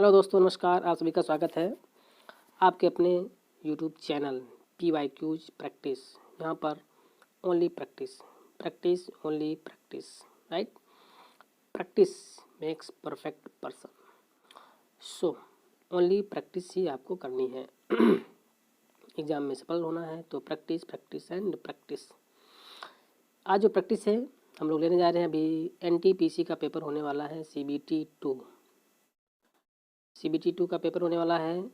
Hello दोस्तों, नमस्कार। आप सभी का स्वागत है आपके अपने यूट्यूब चैनल PYQs प्रैक्टिस। यहाँ पर only practice, practice only practice, right. Practice makes perfect person. So only practice ही आपको करनी है। एग्जाम में सफल होना है तो प्रैक्टिस प्रैक्टिस एंड प्रैक्टिस। आज जो प्रैक्टिस है हम लोग लेने जा रहे हैं, अभी NTPC का पेपर होने वाला है। CBT 2 का पेपर होने वाला है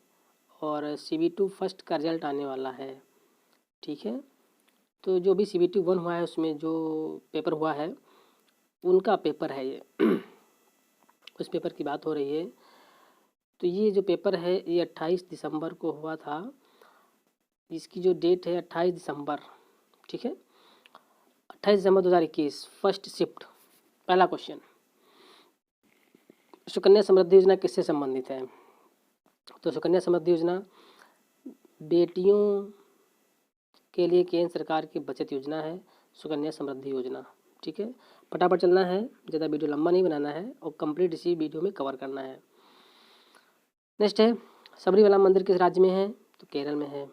और CB2 फर्स्ट का रिजल्ट आने वाला है, ठीक है। तो जो भी CBT 1 हुआ है उसमें जो पेपर हुआ है उनका पेपर है ये। उस पेपर की बात हो रही है। तो ये जो पेपर है ये 28 दिसंबर को हुआ था। इसकी जो डेट है 28 दिसंबर, ठीक है। 28 दिसंबर 2021, फर्स्ट शिफ्ट। पहला क्वेश्चन, सुकन्या समृद्धि योजना किससे संबंधित है? तो सुकन्या समृद्धि योजना बेटियों के लिए केंद्र सरकार की बचत योजना है, सुकन्या समृद्धि योजना, ठीक है। फटाफट चलना है, ज़्यादा वीडियो लंबा नहीं बनाना है और कंप्लीट इसी वीडियो में कवर करना है। नेक्स्ट है, सबरीमला मंदिर किस राज्य में है? तो केरल में है।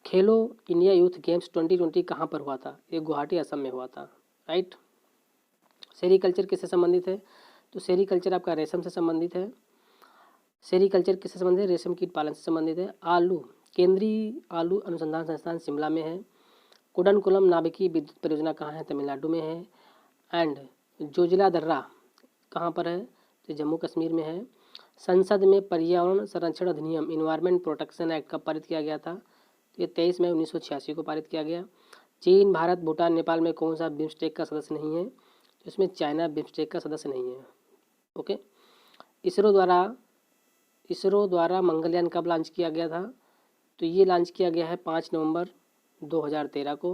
खेलो इंडिया यूथ गेम्स 2020 कहाँ पर हुआ था? ये गुवाहाटी असम में हुआ था, राइट। सेरीकल्चर किससे संबंधित है? तो सेरीकल्चर आपका रेशम से संबंधित है। सेरीकल्चर किससे संबंधित है? रेशम कीट पालन से संबंधित है। आलू, केंद्रीय आलू अनुसंधान संस्थान शिमला में है। कुडनकुलम नाभिकीय विद्युत परियोजना कहाँ है? तमिलनाडु में है। एंड जोजिला दर्रा कहाँ पर है? तो जम्मू कश्मीर में है। संसद में पर्यावरण संरक्षण अधिनियम इन्वायरमेंट प्रोटेक्शन एक्ट कब पारित किया गया था? तो ये 23 मई 1986 को पारित किया गया। चीन, भारत, भूटान, नेपाल में कौन सा बिम्स्टेक का सदस्य नहीं है? तो इसमें चाइना बिम्स्टेक का सदस्य नहीं है। ओके। इसरो द्वारा मंगलयान कब लॉन्च किया गया था? तो ये लॉन्च किया गया है 5 नवंबर 2013 को।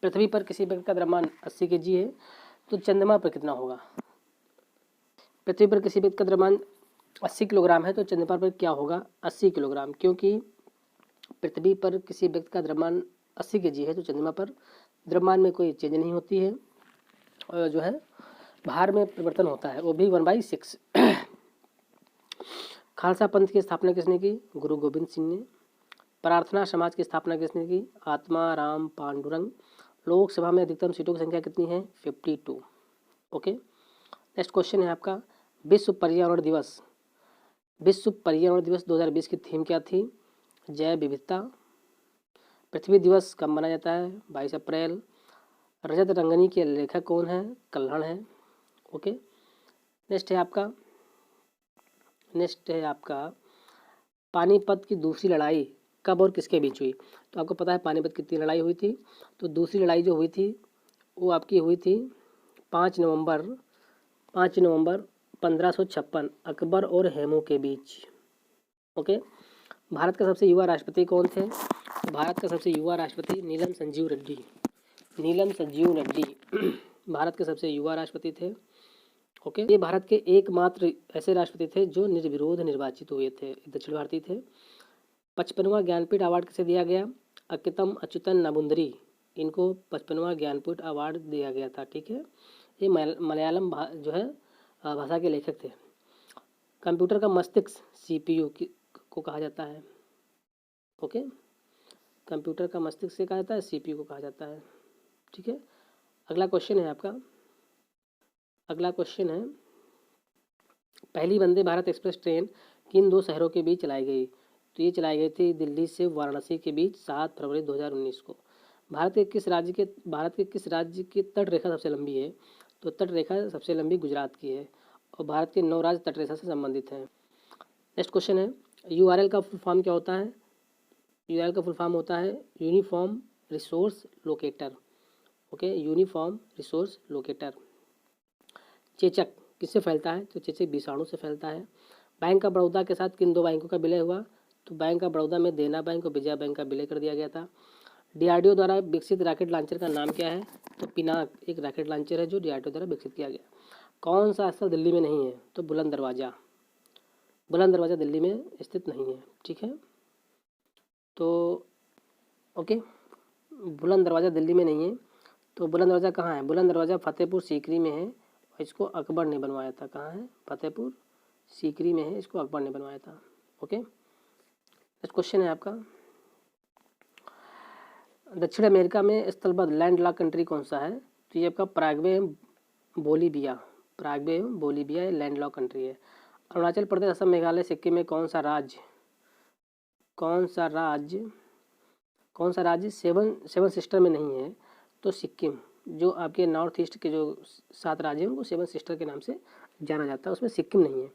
पृथ्वी पर किसी व्यक्ति का द्रव्यमान 80 kg है, तो चंद्रमा पर कितना होगा? पृथ्वी पर किसी व्यक्ति का द्रव्यमान 80 किलोग्राम है, तो चंद्रमा पर क्या होगा? 80 किलोग्राम। क्योंकि पृथ्वी पर किसी व्यक्ति का द्रव्यमान 80 kg है, तो चंद्रमा पर द्रव्यमान में कोई चेंज नहीं होती है और जो है भार में परिवर्तन होता है, वो भी 1/6। खालसा पंथ की स्थापना किसने की? गुरु गोविंद सिंह ने। प्रार्थना समाज की स्थापना किसने की? आत्मा राम पांडुरंग। लोकसभा में अधिकतम सीटों की संख्या कितनी है? 52। ओके। नेक्स्ट क्वेश्चन है आपका, विश्व पर्यावरण दिवस 2020 की थीम क्या थी? जैव विविधता। पृथ्वी दिवस कब मनाया जाता है? 22 अप्रैल। रजत रंगनी के लेखक कौन है? कल्हण है। ओके। नेक्स्ट है आपका पानीपत की दूसरी लड़ाई कब और किसके बीच हुई? तो आपको पता है पानीपत कितनी लड़ाई हुई थी। तो दूसरी लड़ाई जो हुई थी वो आपकी हुई थी 5 नवंबर 1556, अकबर और हेमू के बीच। ओके। भारत का सबसे युवा राष्ट्रपति कौन थे? तो भारत का सबसे युवा राष्ट्रपति नीलम संजीव रेड्डी भारत के सबसे युवा राष्ट्रपति थे। ओके। ये भारत के एकमात्र ऐसे राष्ट्रपति थे जो निर्विरोध निर्वाचित हुए थे, दक्षिण भारतीय थे। 55वां ज्ञानपीठ अवार्ड किसे दिया गया? अकितम अच्युतन नबुंदरी, इनको 55वां ज्ञानपीठ अवार्ड दिया गया था, ठीक है। ये मलयालम जो है भाषा के लेखक थे। कंप्यूटर का मस्तिष्क CPU को कहा जाता है। ओके। कंप्यूटर का मस्तिष्क से कहा जाता है, CPU को कहा जाता है, ठीक है। अगला क्वेश्चन है आपका, पहली वंदे भारत एक्सप्रेस ट्रेन किन 2 शहरों के बीच चलाई गई? तो ये चलाई गई थी दिल्ली से वाराणसी के बीच 7 फरवरी 2019 को। भारत के किस राज्य की तट रेखा सबसे लंबी है? तो तट रेखा सबसे लंबी गुजरात की है और भारत के 9 राज्य तट रेखा से संबंधित हैं। नेक्स्ट क्वेश्चन है, URL का फुल फॉर्म क्या होता है? URL का फुल फॉर्म होता है uniform resource locator. Okay, uniform resource locator. चेचक किससे फैलता है? तो चेचक विषाणु से फैलता है। बैंक ऑफ बड़ौदा के साथ किन 2 बैंकों का विलय हुआ? तो बैंक ऑफ बड़ौदा में देना बैंक और विजया बैंक का विलय कर दिया गया था। DRDO द्वारा विकसित रॉकेट लॉन्चर का नाम क्या है? तो पिनाक एक रॉकेट लॉन्चर है जो DRDO द्वारा विकसित किया गया। कौन सा स्थल दिल्ली में नहीं है? तो बुलंद दरवाज़ा दिल्ली में स्थित नहीं है, ठीक है। तो ओके, बुलंद दरवाज़ा दिल्ली में नहीं है। तो बुलंद दरवाज़ा कहाँ है? बुलंद दरवाज़ा फतेहपुर सीकरी में है और इसको अकबर ने बनवाया था। कहाँ है? फतेहपुर सीकरी में है, इसको अकबर ने बनवाया था। ओके, नेक्स्ट क्वेश्चन है आपका, दक्षिण अमेरिका में स्थलबद्ध लैंड लॉक कंट्री कौन सा है? तो ये आपका Paraguay Bolivia, Paraguay Bolivia land lock country है। अरुणाचल प्रदेश, असम, मेघालय, सिक्किम में कौन सा राज्य सेवन सिस्टर में नहीं है? तो सिक्किम, जो आपके नॉर्थ ईस्ट के जो 7 राज्य हैं उनको 7 सिस्टर के नाम से जाना जाता है, उसमें सिक्किम नहीं है।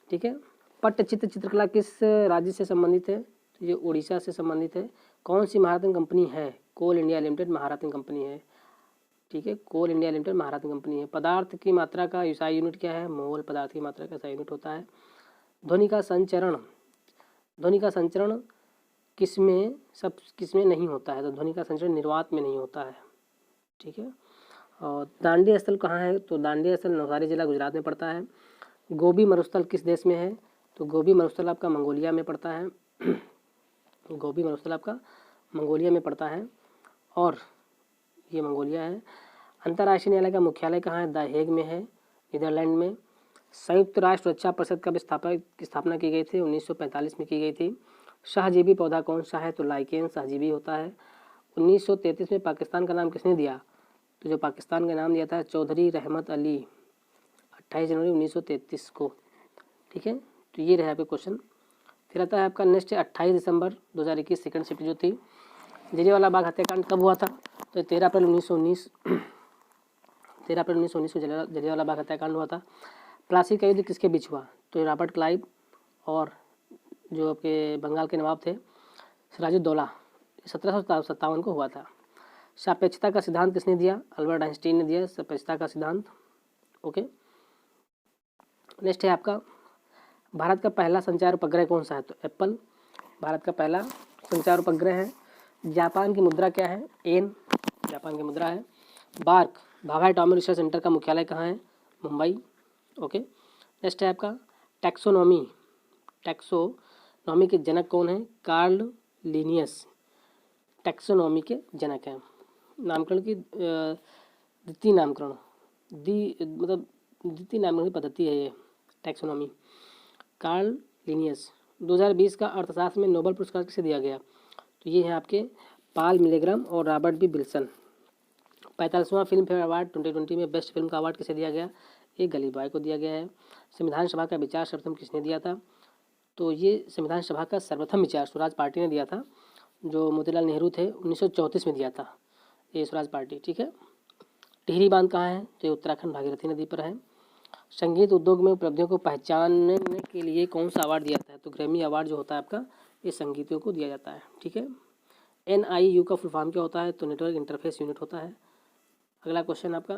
ठीक है, पट्टचित्र चित्रकला किस राज्य से संबंधित है? तो ये उड़ीसा से संबंधित है। कौन सी महारत्न कंपनी है? कोल इंडिया लिमिटेड महारत्न कंपनी है। ठीक है, कोल इंडिया लिमिटेड महारत्न कंपनी है। पदार्थ की मात्रा का SI यूनिट क्या है? मोल पदार्थ की मात्रा का SI यूनिट होता है। ध्वनि का संचरण किसमें नहीं होता है? तो ध्वनि का संचरण निर्वात में नहीं होता है। ठीक है, और दांडी स्थल कहाँ है? तो दांडी स्थल नवसारी जिला गुजरात में पड़ता है। गोबी मरुस्थल किस देश में है? तो गोबी मरुस्थल आपका मंगोलिया में पड़ता है। गोबी मरुस्थल आपका मंगोलिया में पड़ता है और ये मंगोलिया है। अंतर्राष्ट्रीय न्यायालय का मुख्यालय कहाँ है? द हेग में है, नीदरलैंड में। संयुक्त राष्ट्र सुरक्षा परिषद कब स्थापना की गई थी? 1945 में की गई थी। सहजीवी पौधा कौन सा है? तो लाइकेन सहजीवी होता है। 1933 में पाकिस्तान का नाम किसने दिया? तो जो पाकिस्तान का नाम दिया था चौधरी रहमत अली, 28 जनवरी 1933 को। ठीक है, तो ये रहा आपका क्वेश्चन। फिर आता है आपका नेक्स्ट 28 दिसंबर 2021 सेकंड शिफ्ट जो थी। जलियांवाला बाग हत्याकांड कब हुआ था? तो 13 अप्रैल 1919 को जलियांवाला बाग हत्याकांड हुआ था। प्लासी का युद्ध किसके बीच हुआ? तो रॉबर्ट क्लाइव और जो आपके बंगाल के नवाब थे सिराजुद्दौला, 1757 को हुआ था। सापेक्षता का सिद्धांत किसने दिया? अल्बर्ट आइंस्टीन ने दिया सापेक्षता का सिद्धांत। ओके, नेक्स्ट है आपका, भारत का पहला संचार उपग्रह कौन सा है? तो एप्पल भारत का पहला संचार उपग्रह है। जापान की मुद्रा क्या है? एन, जापान की मुद्रा है। BARC Bhabha atomic research centre का मुख्यालय कहाँ है? मुंबई। ओके, नेक्स्ट है आपका टैक्सोनॉमी के जनक कौन है? कार्ल लिनियस टैक्सोनॉमी के जनक हैं। नामकरण की द्वितीय नामकरण की पद्धति है ये टैक्सोनॉमी। Karl Linnaeus. 2020 का अर्थशास्त्र में नोबेल पुरस्कार किसे दिया गया? तो ये है आपके पाल मिलेग्राम और रॉबर्ट बी विल्सन। 45वां फिल्म फेयर अवार्ड 2020 में बेस्ट फिल्म का अवार्ड किसे दिया गया? ये गली बॉय को दिया गया है। संविधान सभा का विचार सर्वप्रथम किसने दिया था? तो ये संविधान सभा का सर्वप्रथम विचार स्वराज पार्टी ने दिया था, जो मोतीलाल नेहरू थे, 1934 में दिया था ये स्वराज पार्टी। ठीक है, टिहरी बांध कहाँ है? तो ये उत्तराखंड भागीरथी नदी पर है। संगीत उद्योग में उपलब्धियों को पहचानने के लिए कौन सा अवार्ड दिया जाता है? तो ग्रैमी अवार्ड जो होता है आपका ये संगीतों को दिया जाता है। ठीक है, NIU का फुल फॉर्म क्या होता है? तो नेटवर्क इंटरफेस यूनिट होता है। अगला क्वेश्चन आपका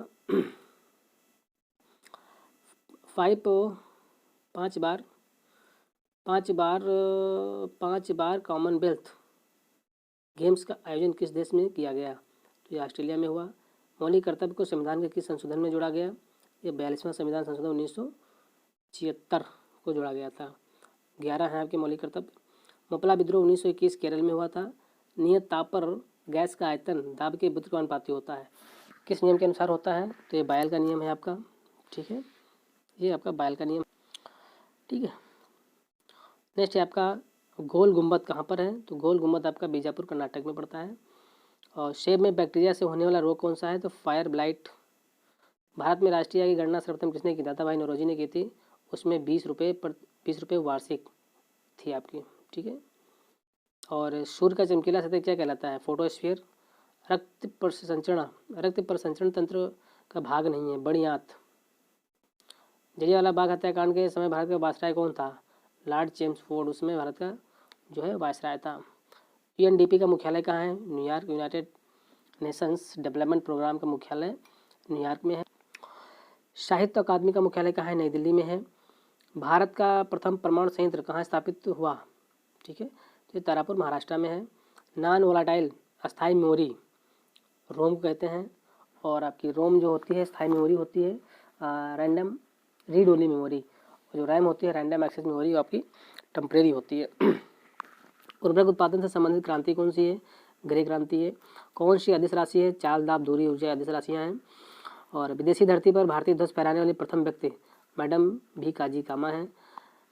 5 बार कॉमनवेल्थ गेम्स का आयोजन किस देश में किया गया? तो ये ऑस्ट्रेलिया में हुआ। मौलिक कर्तव्य को संविधान के किस संशोधन में जोड़ा गया? ये 42वां संविधान संशोधन 1976 को जोड़ा गया था। 11 है आपके मौलिक कर्तव्य। मोपला विद्रोह 1921 केरल में हुआ था। नियत ताप पर गैस का आयतन दाब के बुद्ध अनुपाती होता है, किस नियम के अनुसार होता है? तो ये बायल का नियम है आपका। ठीक है, ये आपका बायल का नियम। ठीक है, नेक्स्ट है आपका गोल गुम्बद कहाँ पर है? तो गोल गुम्बद आपका बीजापुर कर्नाटक में पड़ता है। और सेब में बैक्टीरिया से होने वाला रोग कौन सा है? तो फायर ब्लाइट। भारत में राष्ट्रीय आय की गणना सर्वप्रथम किसने की? दादा भाई नौरोजी ने की थी। उसमें 20 रुपये वार्षिक थी आपकी। ठीक है, और सूर्य का चमकीला सतह क्या कहलाता है? फोटोस्फीयर। रक्त प्रसंचरण तंत्र का भाग नहीं है, बड़ी आंत। जलियांवाला बाग हत्याकांड के समय भारत का वायसराय कौन था? लॉर्ड चेम्सफोर्ड, उसमें भारत का जो है वायसराय था। UNDP का मुख्यालय कहाँ है? New York. United Nations Development Programme का मुख्यालय न्यूयॉर्क में है। साहित्य अकादमी का मुख्यालय कहाँ है? नई दिल्ली में है। भारत का प्रथम परमाणु संयंत्र कहाँ स्थापित हुआ? ठीक है, तो ये तारापुर महाराष्ट्र में है। नॉन वोलाटाइल अस्थायी मेमोरी रोम कहते हैं, और आपकी रोम जो होती है स्थायी मेमोरी होती है रैंडम रीड ओनली मेमोरी, और जो रैम होती है रैंडम एक्सेस मेमोरी, वो आपकी टेम्परेरी होती है। उर्वरक उत्पादन से संबंधित क्रांति कौन सी है? ग्रे क्रांति है। कौन सी अदिश राशि है? चाल, दाब, दूरी, ऊर्जा अदिश राशियाँ हैं। और विदेशी धरती पर भारतीय ध्वज फहराने वाले प्रथम व्यक्ति मैडम भी काजी कामा हैं,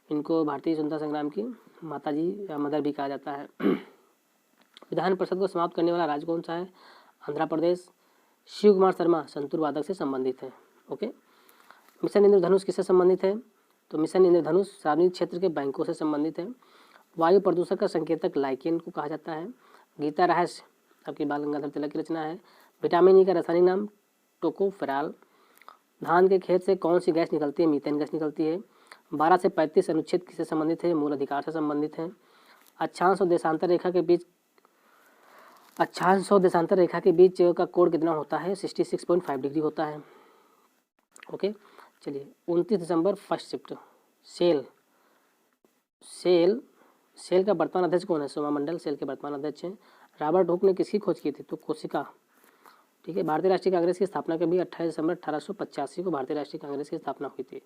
इनको भारतीय स्वतंत्रता संग्राम की माता जी या मदर भी कहा जाता है। विधान परिषद को समाप्त करने वाला राज्य कौन सा है? आंध्र प्रदेश। शिव कुमार शर्मा संतूर वादक से संबंधित है। ओके। मिशन इंद्रधनुष किससे संबंधित है? तो मिशन इंद्रधनुष सार्वजनिक क्षेत्र के बैंकों से संबंधित है। वायु प्रदूषण का संकेतक लाइकेन को कहा जाता है। गीता रहस्य आपकी बाल गंगाधर तिलक की रचना है। विटामिन ई का रासायनिक नाम टोकोफेराल। धान के खेत से कौन सी गैस निकलती है? मीथेन गैस निकलती है। 12 से 35 अनुच्छेद किससे संबंधित है? मूल अधिकार से संबंधित है। अक्षांश और देशांतर रेखा के बीच का कोण कितना होता है? 66.5 डिग्री होता है। ओके। चलिए 29 दिसंबर फर्स्ट शिफ्ट सेल का वर्तमान अध्यक्ष कौन है? सोमा मंडल सेल के वर्तमान अध्यक्ष हैं। रॉबर्ट हुक ने किसकी खोज की थी? तो कोशिका। ठीक है। भारतीय राष्ट्रीय कांग्रेस की स्थापना कभी? 28 दिसंबर 1885 को भारतीय राष्ट्रीय कांग्रेस की स्थापना हुई थी।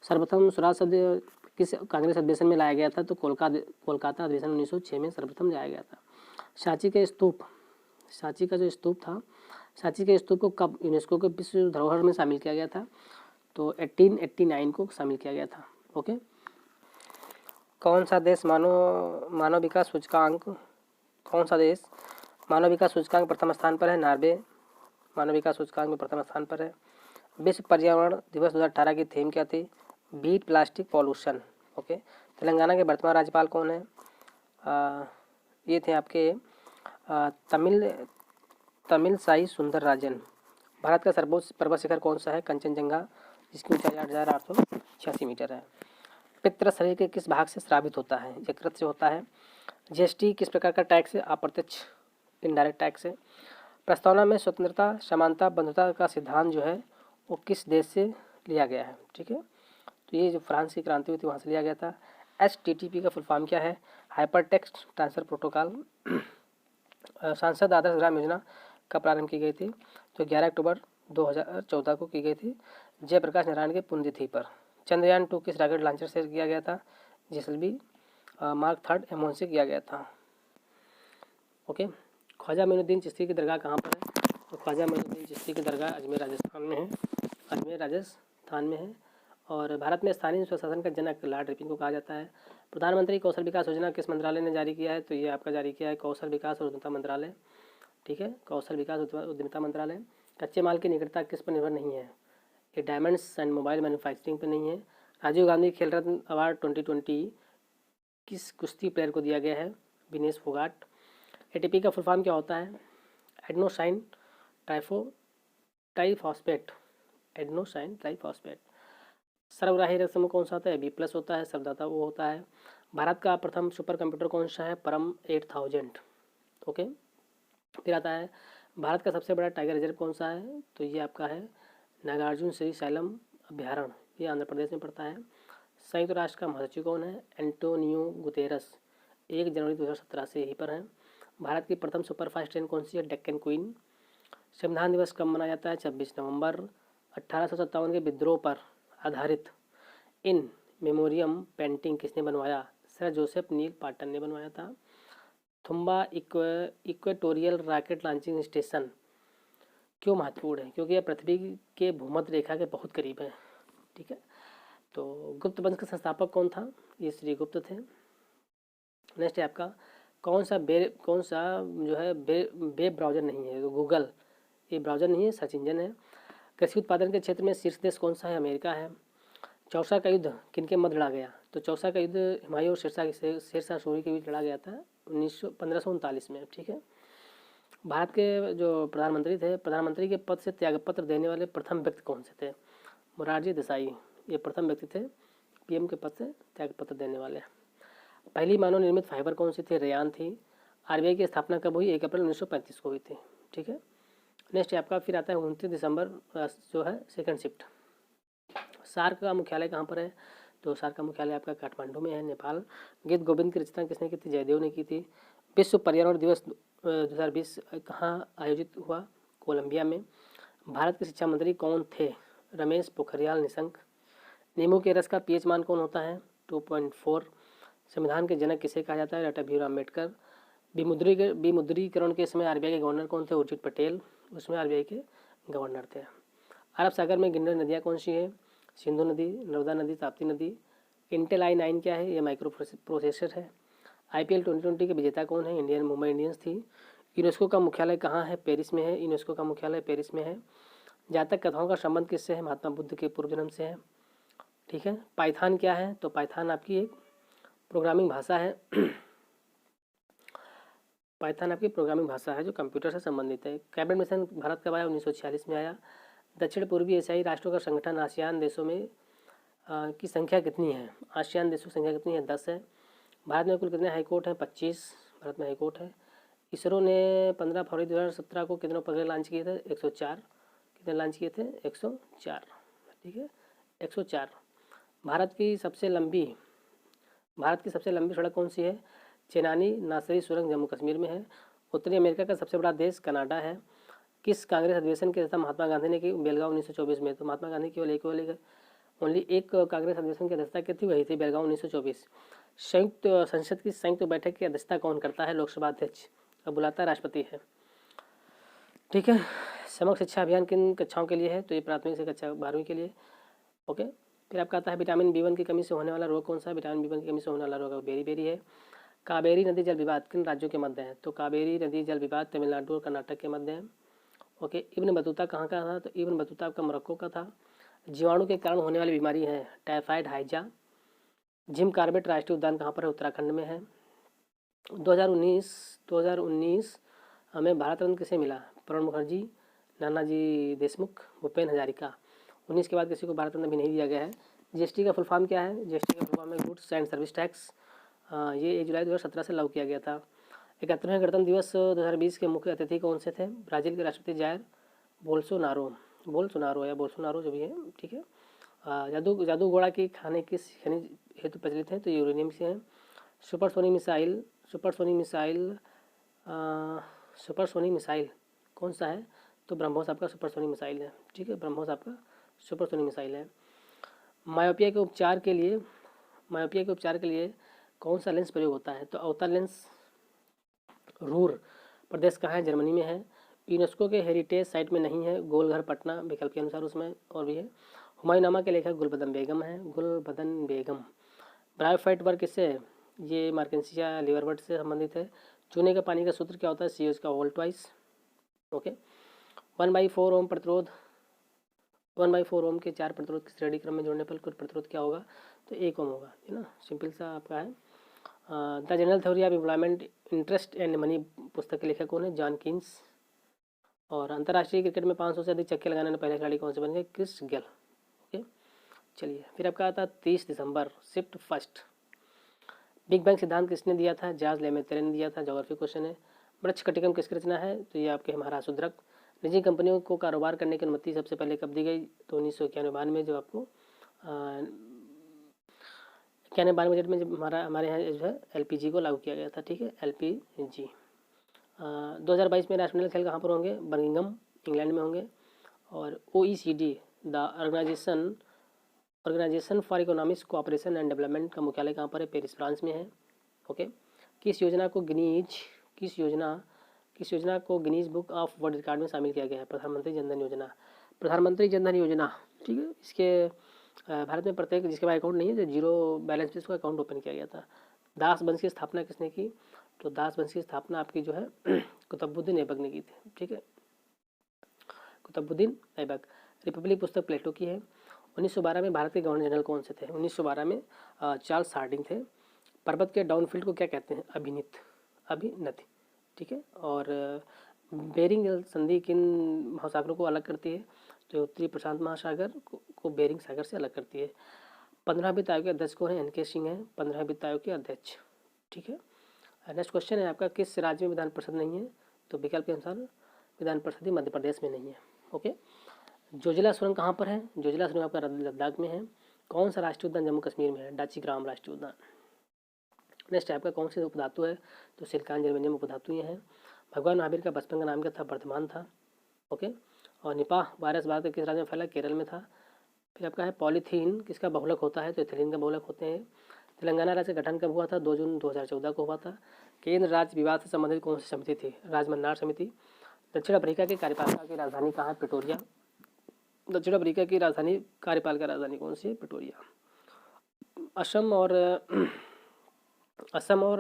सर्वप्रथम स्वराज शब्द किस कांग्रेस अधिवेशन में लाया गया था? तो कोलकाता अधिवेशन 1906 में सर्वप्रथम लाया गया था। सांची का जो स्तूप था, सांची के स्तूप को कब यूनेस्को के विश्व धरोहर में शामिल किया गया था? तो 1889 को शामिल किया गया था। ओके। कौन सा देश मानव विकास सूचकांक प्रथम स्थान पर है? नॉर्वे मानव विकास सूचकांक में प्रथम स्थान पर है। विश्व पर्यावरण दिवस 2018 की थीम क्या थी? Beat plastic pollution. Okay. Telangana के वर्तमान राज्यपाल कौन है? ये थे आपके तमिल साई सुंदर राजन। भारत का सर्वोच्च पर्वत शिखर कौन सा है? कंचनजंगा, जिसकी ऊंचाई 8,886 मीटर है। पित्र शरीर के किस भाग से स्रावित होता है? यकृत से होता है। जीएसटी किस प्रकार का टैक्स है? अप्रत्यक्ष इनडायरेक्ट टैक्स है। प्रस्तावना में स्वतंत्रता, समानता, बंधुता का सिद्धांत जो है वो किस देश से लिया गया है? ठीक है। तो ये जो फ्रांस की क्रांति हुई थी वहाँ से लिया गया था। HTTP का फुल फॉर्म क्या है? Hyper text transfer protocol. सांसद आदर्श ग्राम योजना कब प्रारंभ की गई थी? तो 11 अक्टूबर 2014 को की गई थी, जयप्रकाश नारायण के पुण्यतिथि पर। चंद्रयान 2 किस रॉकेट लॉन्चर से किया गया था? JSLV मार्क 3 M1 से किया गया था। ओके। ख्वाजा मोइनुद्दीन चिश्ती की दरगाह कहाँ पर है? तो ख्वाजा मोइनुद्दीन चिश्ती की दरगाह अजमेर राजस्थान में है। और भारत में स्थानीय स्वशासन का जनक लॉर्ड रिपन को कहा जाता है। प्रधानमंत्री कौशल विकास योजना किस मंत्रालय ने जारी किया है? तो ये आपका जारी किया है कौशल विकास और उद्यमिता मंत्रालय। ठीक है। कौशल विकास उद्यमिता मंत्रालय। कच्चे माल की निकटता किस पर निर्भर नहीं है? ये डायमंड्स एंड मोबाइल मैन्युफैक्चरिंग पर नहीं है। राजीव गांधी खेल रत्न अवार्ड 2020 किस कुश्ती प्लेयर को दिया गया है? विनेश फोगाट। ATP का फुल फॉर्म क्या होता है? Adenosine triphosphate. सर्वग्राही रक्त समूह कौन सा होता है? B+ होता है। सर्वदाता वो होता है। भारत का प्रथम सुपर कंप्यूटर कौन सा है? परम 8000। ओके। फिर आता है भारत का सबसे बड़ा टाइगर रिजर्व कौन सा है? तो ये आपका है नागार्जुन श्री सैलम अभ्यारण्य, ये आंध्र प्रदेश में पड़ता है। संयुक्त राष्ट्र का महासचिव कौन है? Antonio Guterres. 1 जनवरी 2017 से यहीं पर है। भारत की प्रथम सुपरफास्ट ट्रेन कौन सी है? डेक्कन क्वीन। संविधान दिवस कब मनाया जाता है? 26 नवंबर। 1857 के विद्रोह पर आधारित इन मेमोरियम पेंटिंग किसने बनवाया? सर जोसेफ नील पाटन ने बनवाया था। Thumba equatorial rocket launching station क्यों महत्वपूर्ण है? क्योंकि यह पृथ्वी के भूमध्य रेखा के बहुत करीब है। ठीक है। तो गुप्त वंश का संस्थापक कौन था? ये श्री गुप्त थे। नेक्स्ट है आपका कौन सा जो है वेब ब्राउज़र नहीं है? तो गूगल ये ब्राउज़र नहीं है, सर्च इंजन है। कृषि उत्पादन के क्षेत्र में शीर्ष देश कौन सा है? अमेरिका है। चौसा का युद्ध किनके मध्य लड़ा गया? तो चौसा का युद्ध हुमायूं और शेरशाह सूरी के बीच लड़ा गया था 1539 में। ठीक है। भारत के जो प्रधानमंत्री के पद से त्यागपत्र देने वाले प्रथम व्यक्ति कौन से थे? मोरारजी देसाई ये प्रथम व्यक्ति थे PM के पद से त्यागपत्र देने वाले। पहली मानव निर्मित फाइबर कौन सी थी? रेयान थी। RBI की स्थापना कब हुई? 1 अप्रैल 1935 को हुई थी। ठीक है। नेक्स्ट आपका फिर आता है 29 दिसंबर जो है सेकंड शिफ्ट। सार्क का मुख्यालय कहाँ पर है? तो सार्क का मुख्यालय आपका काठमांडू में है, नेपाल। गीत गोविंद की रचना किसने की थी? जयदेव ने की थी। विश्व पर्यावरण दिवस 2020 कहाँ आयोजित हुआ? कोलंबिया में। भारत के शिक्षा मंत्री कौन थे? रमेश पोखरियाल निशंक। नींबू के रस का pH मान कौन होता है? 2.4। संविधान के जनक किसे कहा जाता है? डॉक्टर भीमराव अम्बेडकर। विमुद्रीकरण के समय RBI के गवर्नर कौन थे? उर्जित पटेल। उसमें RBI के गवर्नर थे। अरब सागर में गिंडर नदियाँ कौन सी है? सिंधु नदी, नर्मदा नदी, ताप्ती नदी। इंटेल i9 क्या है? ये माइक्रो प्रोसेसर है। IPL 2020 के विजेता कौन है? मुंबई इंडियंस थी। यूनेस्को का मुख्यालय कहाँ है? पेरिस में है। यूनेस्को का मुख्यालय पेरिस में है। जातक कथाओं का संबंध किससे है? महात्मा बुद्ध के पूर्व जन्म से है। ठीक है। पाइथन क्या है? तो पाइथन आपकी एक प्रोग्रामिंग भाषा है। पाइथन आपकी प्रोग्रामिंग भाषा है जो कंप्यूटर से संबंधित है। कैबिनेट मिशन भारत कब आया? 1946 में आया। दक्षिण पूर्वी एशियाई राष्ट्रों का संगठन आसियान देशों में की संख्या कितनी है? आसियान देशों की संख्या कितनी है? 10 है। भारत में कुल कितने हाई कोर्ट हैं? 25 भारत में हाई कोर्ट है। इसरो ने 15 फरवरी 2017 को कितने उपग्रह लॉन्च किए थे? 104। कितने लॉन्च किए थे? 104। ठीक है, 104। भारत की सबसे लंबी सड़क कौन सी है? चेनानी नासरी सुरंग जम्मू कश्मीर में है। उत्तरी अमेरिका का सबसे बड़ा देश कनाडा है। किस कांग्रेस अधिवेशन की अध्यक्षता महात्मा गांधी ने की? बेलगांव 1924 में। तो महात्मा गांधी केवल ओनली एक कांग्रेस अधिवेशन की अध्यक्षता की थी, वही थी बेलगांव 1924। संयुक्त संसद की संयुक्त बैठक की अध्यक्षता कौन करता है? लोकसभा अध्यक्ष। अब बुलाता राष्ट्रपति है। ठीक है। समग्र शिक्षा अभियान किन कक्षाओं के लिए है? तो ये प्राथमिक से कक्षा 12वीं के लिए। ओके। फिर आपका आता है विटामिन B1 की कमी से होने वाला रोग कौन सा है? विटामिन B1 की कमी से होने वाला रोग बेरी है। कावेरी नदी जल विवाद किन राज्यों के मध्य है? तो कावेरी नदी जल विवाद तमिलनाडु और कर्नाटक के मध्य है। ओके। इब्न बतूता कहाँ का था? तो इब्न बतूता आपका मोरक्को का था। जीवाणु के कारण होने वाली बीमारी है टाइफाइड हाइजा। जिम कार्बेट राष्ट्रीय उद्यान कहाँ पर है? उत्तराखंड में है। 2019 हमें भारत रत्न किसे मिला? प्रणब मुखर्जी, नानाजी देशमुख, भूपेन हजारिका। 19 के बाद किसी को भारत रत्न भी नहीं दिया गया है। GST का फुल फॉर्म क्या है? GST का फुल फॉर्म है गुड्स एंड सर्विस टैक्स। ये 1 जुलाई 2017 से लागू किया गया था। 71वें गणतंत्र दिवस 2020 के मुख्य अतिथि कौन से थे? ब्राज़ील के राष्ट्रपति जायर बोल्सोनारो या बोल्सोनारो जो भी है। ठीक है। जादू घोड़ा की खाने किस खनिज हेतु प्रचलित है? तो यूरेनियम से है। सुपरसोनिक मिसाइल कौन सा है? तो ब्रह्मोस आपका सुपरसोनिक मिसाइल है। ठीक है, ब्रह्मोस आपका सुपरसोनिक मिसाइल है। मायोपिया के उपचार के लिए कौन सा लेंस प्रयोग होता है? तो अवतल लेंस। रूर प्रदेश कहाँ है? जर्मनी में है। यूनेस्को के हेरिटेज साइट में नहीं है। गोलघर पटना विकल्प के अनुसार उसमें और भी है। हुमायूंनामा के लेखक गुलबदन बेगम। ब्रायोफाइट वर्ग किससे है? ये मार्केंसिया लिवरवर्ट से संबंधित है। चूने का पानी का सूत्र क्या होता है? CO का वोल्टवाइज। ओके। 1/4 ओम प्रतिरोध 1/4 ओम के 4 प्रतिरोध की श्रेणी क्रम में जोड़ने पर कुल प्रतिरोध क्या होगा? तो 1 ओम होगा, है ना। सिंपल सा आपका है। The general theory of employment interest and money पुस्तक के लेखक कौन है? John Keynes. और अंतर्राष्ट्रीय क्रिकेट में 500 से अधिक छक्के लगाने वाले पहले खिलाड़ी कौन से बन गए? Chris Gayle. ओके, चलिए फिर आपका आता है 30 दिसंबर शिफ्ट फर्स्ट। बिग बैंग सिद्धांत किसने दिया था? जॉर्ज लेमेत्रे ने दिया था। ज्योग्राफी क्वेश्चन है। वृक्ष कटिकम किसकी रचना है? तो ये आपके महाराज शुद्रक। निजी कंपनियों को कारोबार करने की अनुमति सबसे पहले कब दी गई? तो 1991 में, जो आपको 91 बजट में जब हमारे यहाँ जो है LPG को लागू किया गया था। ठीक है, LPG। 2022 में नेशनल खेल कहाँ पर होंगे? बर्मिंघम इंग्लैंड में होंगे। और OECD the Organisation for Economics Cooperation and Development का मुख्यालय कहाँ पर है? पेरिस फ्रांस में है। ओके। किस योजना को Guinness book of world record में शामिल किया गया है? प्रधानमंत्री जनधन योजना। ठीक है। इसके भारत में प्रत्येक जिसके पास अकाउंट नहीं है, जो जीरो बैलेंस पे उसका अकाउंट ओपन किया गया था। दास वंश की स्थापना किसने की? तो दास वंश की स्थापना आपकी जो है कुतुबुद्दीन ऐबक ने की थी। ठीक है, कुतुबुद्दीन ऐबक। रिपब्लिक पुस्तक प्लेटो की है। 1912 में भारत के गवर्नर जनरल कौन से थे? 1912 में चार्ल्स हार्डिंग थे। पर्वत के डाउनफील्ड को क्या कहते हैं? अभिनति। ठीक है। और बेरिंग जल संधि किन महासागरों को अलग करती है? तो उत्तरी प्रशांत महासागर को बेरिंग सागर से अलग करती है। 15वें वित्त आयोग के अध्यक्ष कौन है? NK सिंह है 15वें वित्त आयोग के अध्यक्ष। ठीक है। नेक्स्ट क्वेश्चन है आपका, किस राज्य में विधान परिषद नहीं है? तो विकल्प के अनुसार विधान परिषद मध्य प्रदेश में नहीं है। ओके। जोजिला सुरंग कहाँ पर है? जोजिला सुरंग आपका लद्दाख में है। कौन सा राष्ट्रीय उद्यान जम्मू कश्मीर में है? डाचीग्राम राष्ट्रीय उद्यान। नेक्स्ट आपका कौन सी उपधातु है? तो सिलिकॉन जर्मेनियम उपधातु ये हैं। भगवान महावीर का बचपन का नाम क्या था? वर्धमान था। ओके। और निपाह वायरस भारत के किस राज्य में फैला? केरल में था। फिर आपका है पॉलीथीन किसका बहुलक होता है? तो एथिलीन का बहुलक होते हैं। तेलंगाना राज्य का गठन कब हुआ था? 2 जून 2014 को हुआ था। केंद्र राज्य विवाद से संबंधित कौन सी समिति थी? राजमन्नार समिति। दक्षिण अफ्रीका के कार्यपालिका की राजधानी कहाँ है? प्रिटोरिया। दक्षिण अफ्रीका की राजधानी कार्यपालिका राजधानी कौन सी है? प्रिटोरिया। असम और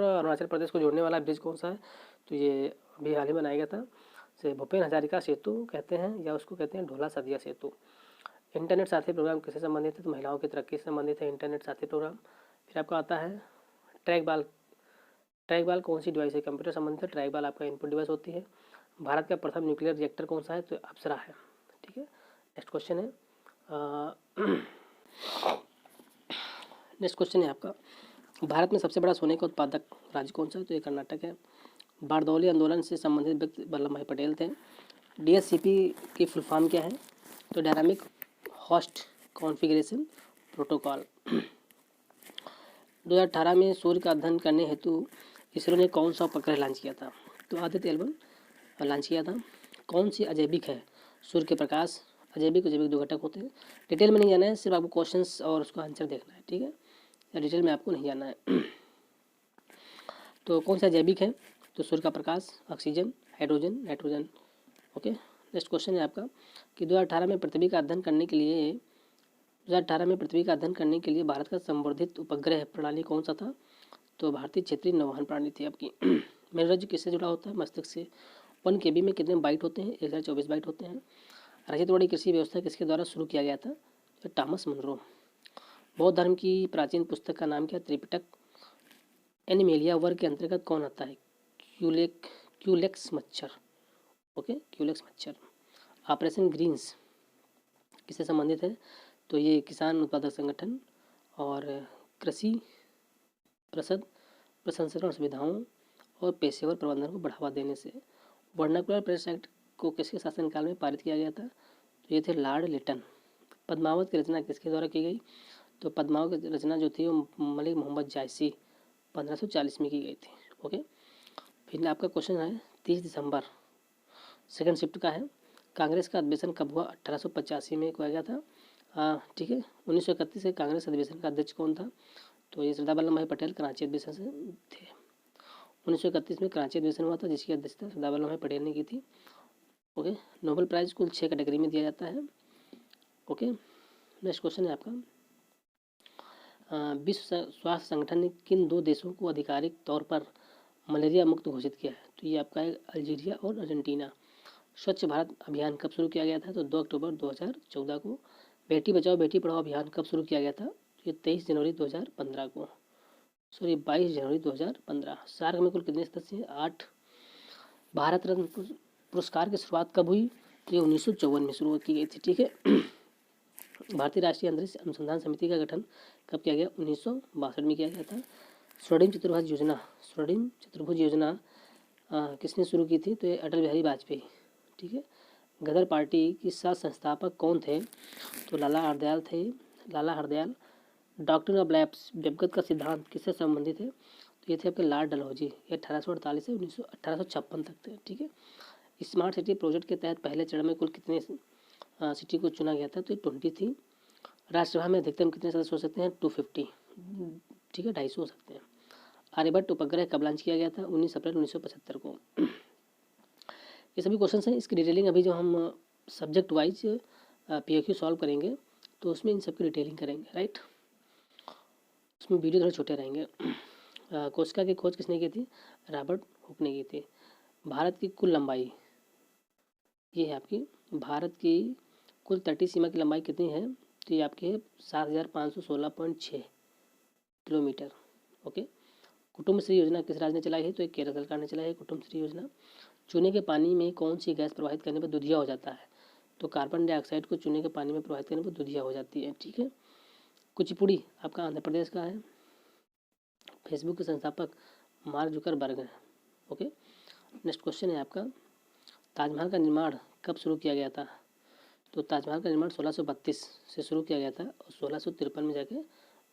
अरुणाचल प्रदेश को जोड़ने वाला ब्रिज कौन सा है? तो ये अभी हाल ही में बनाया गया था, से भूपेन हजारिका सेतु कहते हैं, या उसको कहते हैं ढोला सदिया सेतु। इंटरनेट साथी प्रोग्राम किससे संबंधित है? तो महिलाओं की तरक्की से संबंधित है इंटरनेट साथी प्रोग्राम। फिर आपका आता है ट्रैक बाल। ट्रैक बाल कौन सी डिवाइस है? कंप्यूटर संबंधित है। ट्रैक बाल आपका इनपुट डिवाइस होती है। भारत का प्रथम न्यूक्लियर रिएक्टर कौन सा है? तो अप्सरा है। ठीक है, नेक्स्ट क्वेश्चन है नेक्स्ट क्वेश्चन है आपका, भारत में सबसे बड़ा सोने का उत्पादक राज्य कौन सा है? तो ये कर्नाटक है। बारदौली आंदोलन से संबंधित व्यक्ति वल्लभ भाई पटेल थे। DHCP की फुल फॉर्म क्या है? तो डायनामिक होस्ट कॉन्फ़िगरेशन प्रोटोकॉल। 2018 में सूर्य का अध्ययन करने हेतु इसरो ने कौन सा उपग्रह लॉन्च किया था? तो आदित्य L1 लॉन्च किया था। कौन सी अजैविक है? सूर्य के प्रकाश। अजैविक जैविक दो घटक होते हैं। डिटेल में नहीं जाना है, सिर्फ आपको क्वेश्चंस और उसका आंसर देखना है। ठीक है, या डिटेल में आपको नहीं जाना है। तो कौन सा जैविक है? तो सूर्य का प्रकाश, oxygen, hydrogen, nitrogen. Okay, next question है आपका कि 2018 में पृथ्वी का अध्ययन करने के लिए भारत का संवर्धित उपग्रह प्रणाली कौन सा था? तो भारतीय क्षेत्रीय नौवहन प्रणाली थी आपकी। मेरुरज्जु किससे जुड़ा होता है? मस्तिष्क से। 1 KB में कितने बाइट होते हैं? 1024 बाइट होते हैं। रजतवाड़ी कृषि व्यवस्था किसके द्वारा शुरू किया गया था? तो टॉमस मुनरो। बौद्ध धर्म की प्राचीन पुस्तक का नाम क्या? त्रिपिटक। एनिमेलिया वर्ग के अंतर्गत कौन आता है? क्यूलेक्स मच्छर। ओके, क्यूलेक्स मच्छर। ऑपरेशन ग्रीन्स किससे संबंधित है? तो ये किसान उत्पादक संगठन और कृषि प्रसंस्करण सुविधाओं और पेशेवर प्रबंधन को बढ़ावा देने से। वर्नाकुलर प्रेस एक्ट को किसके शासनकाल में पारित किया गया था? तो ये थे लॉर्ड लिटन। पद्मावत की रचना किसके द्वारा की गई? तो पद्मावत की रचना जो थी वो मलिक मोहम्मद जायसी 1540 में की गई थी। ओके, फिर आपका क्वेश्चन है 30 दिसंबर सेकंड शिफ्ट का है। कांग्रेस का अधिवेशन कब हुआ? 1885 में किया गया था। ठीक है, 1931 के कांग्रेस अधिवेशन का अध्यक्ष कौन था? तो ये सरदार वल्लभ भाई पटेल कराची अधिवेशन से थे। 1931 में कराची अधिवेशन हुआ था, जिसकी अध्यक्षता सरदार वल्लभ भाई पटेल ने की थी। ओके, नोबेल प्राइज कुल 6 कैटेगरी में दिया जाता है। ओके, नेक्स्ट क्वेश्चन है आपका, विश्व स्वास्थ्य संगठन ने किन 2 देशों को आधिकारिक तौर पर मलेरिया मुक्त घोषित किया है? तो ये आपका है अल्जीरिया और अर्जेंटीना। स्वच्छ भारत अभियान कब शुरू किया गया था? तो 2 अक्टूबर 2014 को। बेटी बचाओ बेटी पढ़ाओ अभियान कब शुरू किया गया था? ये 23 जनवरी 2015 को, 22 जनवरी 2015। सार्क में कुल कितने सदस्य हैं? 8। भारत रत्न पुरस्कार की शुरुआत कब हुई? तो ये 1954 में शुरू की गई थी। ठीक है, भारतीय राष्ट्रीय अंतरिक्ष अनुसंधान समिति का गठन कब किया गया? 1962 में किया गया था। स्वर्णिम चतुर्भुज योजना किसने शुरू की थी? तो ये अटल बिहारी वाजपेयी। ठीक है, गदर पार्टी की 7 संस्थापक कौन थे? तो लाला हरदयाल। डॉक्ट्रिन ऑफ लैप्स व्यवगत का सिद्धांत किससे संबंधित है? तो ये थे आपके लॉर्ड डलहौजी। ये 1848 से 1856 तक थे। ठीक है, स्मार्ट सिटी प्रोजेक्ट के तहत पहले चरण में कुल कितने सिटी को चुना गया था? तो 20 थी। राज्यसभा में अधिकतम कितने सदस्य हो सकते हैं? 250। ठीक है, 250 हो सकते हैं। आर्यभट्ट उपग्रह कब लॉन्च किया गया था? 19 अप्रैल 1975 को। ये सभी क्वेश्चन हैं, इसकी डिटेलिंग अभी जो हम सब्जेक्ट वाइज PQ सॉल्व करेंगे तो उसमें इन सब की डिटेलिंग करेंगे। राइट, उसमें वीडियो थोड़े छोटे रहेंगे। कोशिका की खोज किसने की थी? रॉबर्ट हुक ने की थी। भारत की कुल लंबाई ये है आपकी, भारत की कुल तटीय सीमा की लंबाई कितनी है? तो ये आपकी है 7516.6 किलोमीटर। ओके, कुटुम्बश्री योजना किस राज्य ने चलाई है? तो ये केरल सरकार ने चलाई है कुटुम्बश्री योजना। चूने के पानी में कौन सी गैस प्रवाहित करने पर दुधिया हो जाता है? तो कार्बन डाइऑक्साइड को चूने के पानी में प्रवाहित करने पर दुधिया हो जाती है। ठीक है, कुचिपुड़ी आपका आंध्र प्रदेश का है। फेसबुक के संस्थापक मार्क जुकरबर्ग हैं। ओके, नेक्स्ट क्वेश्चन है आपका, ताजमहल का निर्माण कब शुरू किया गया था? तो ताजमहल का निर्माण 1632 से शुरू किया गया था और 1653 में जाके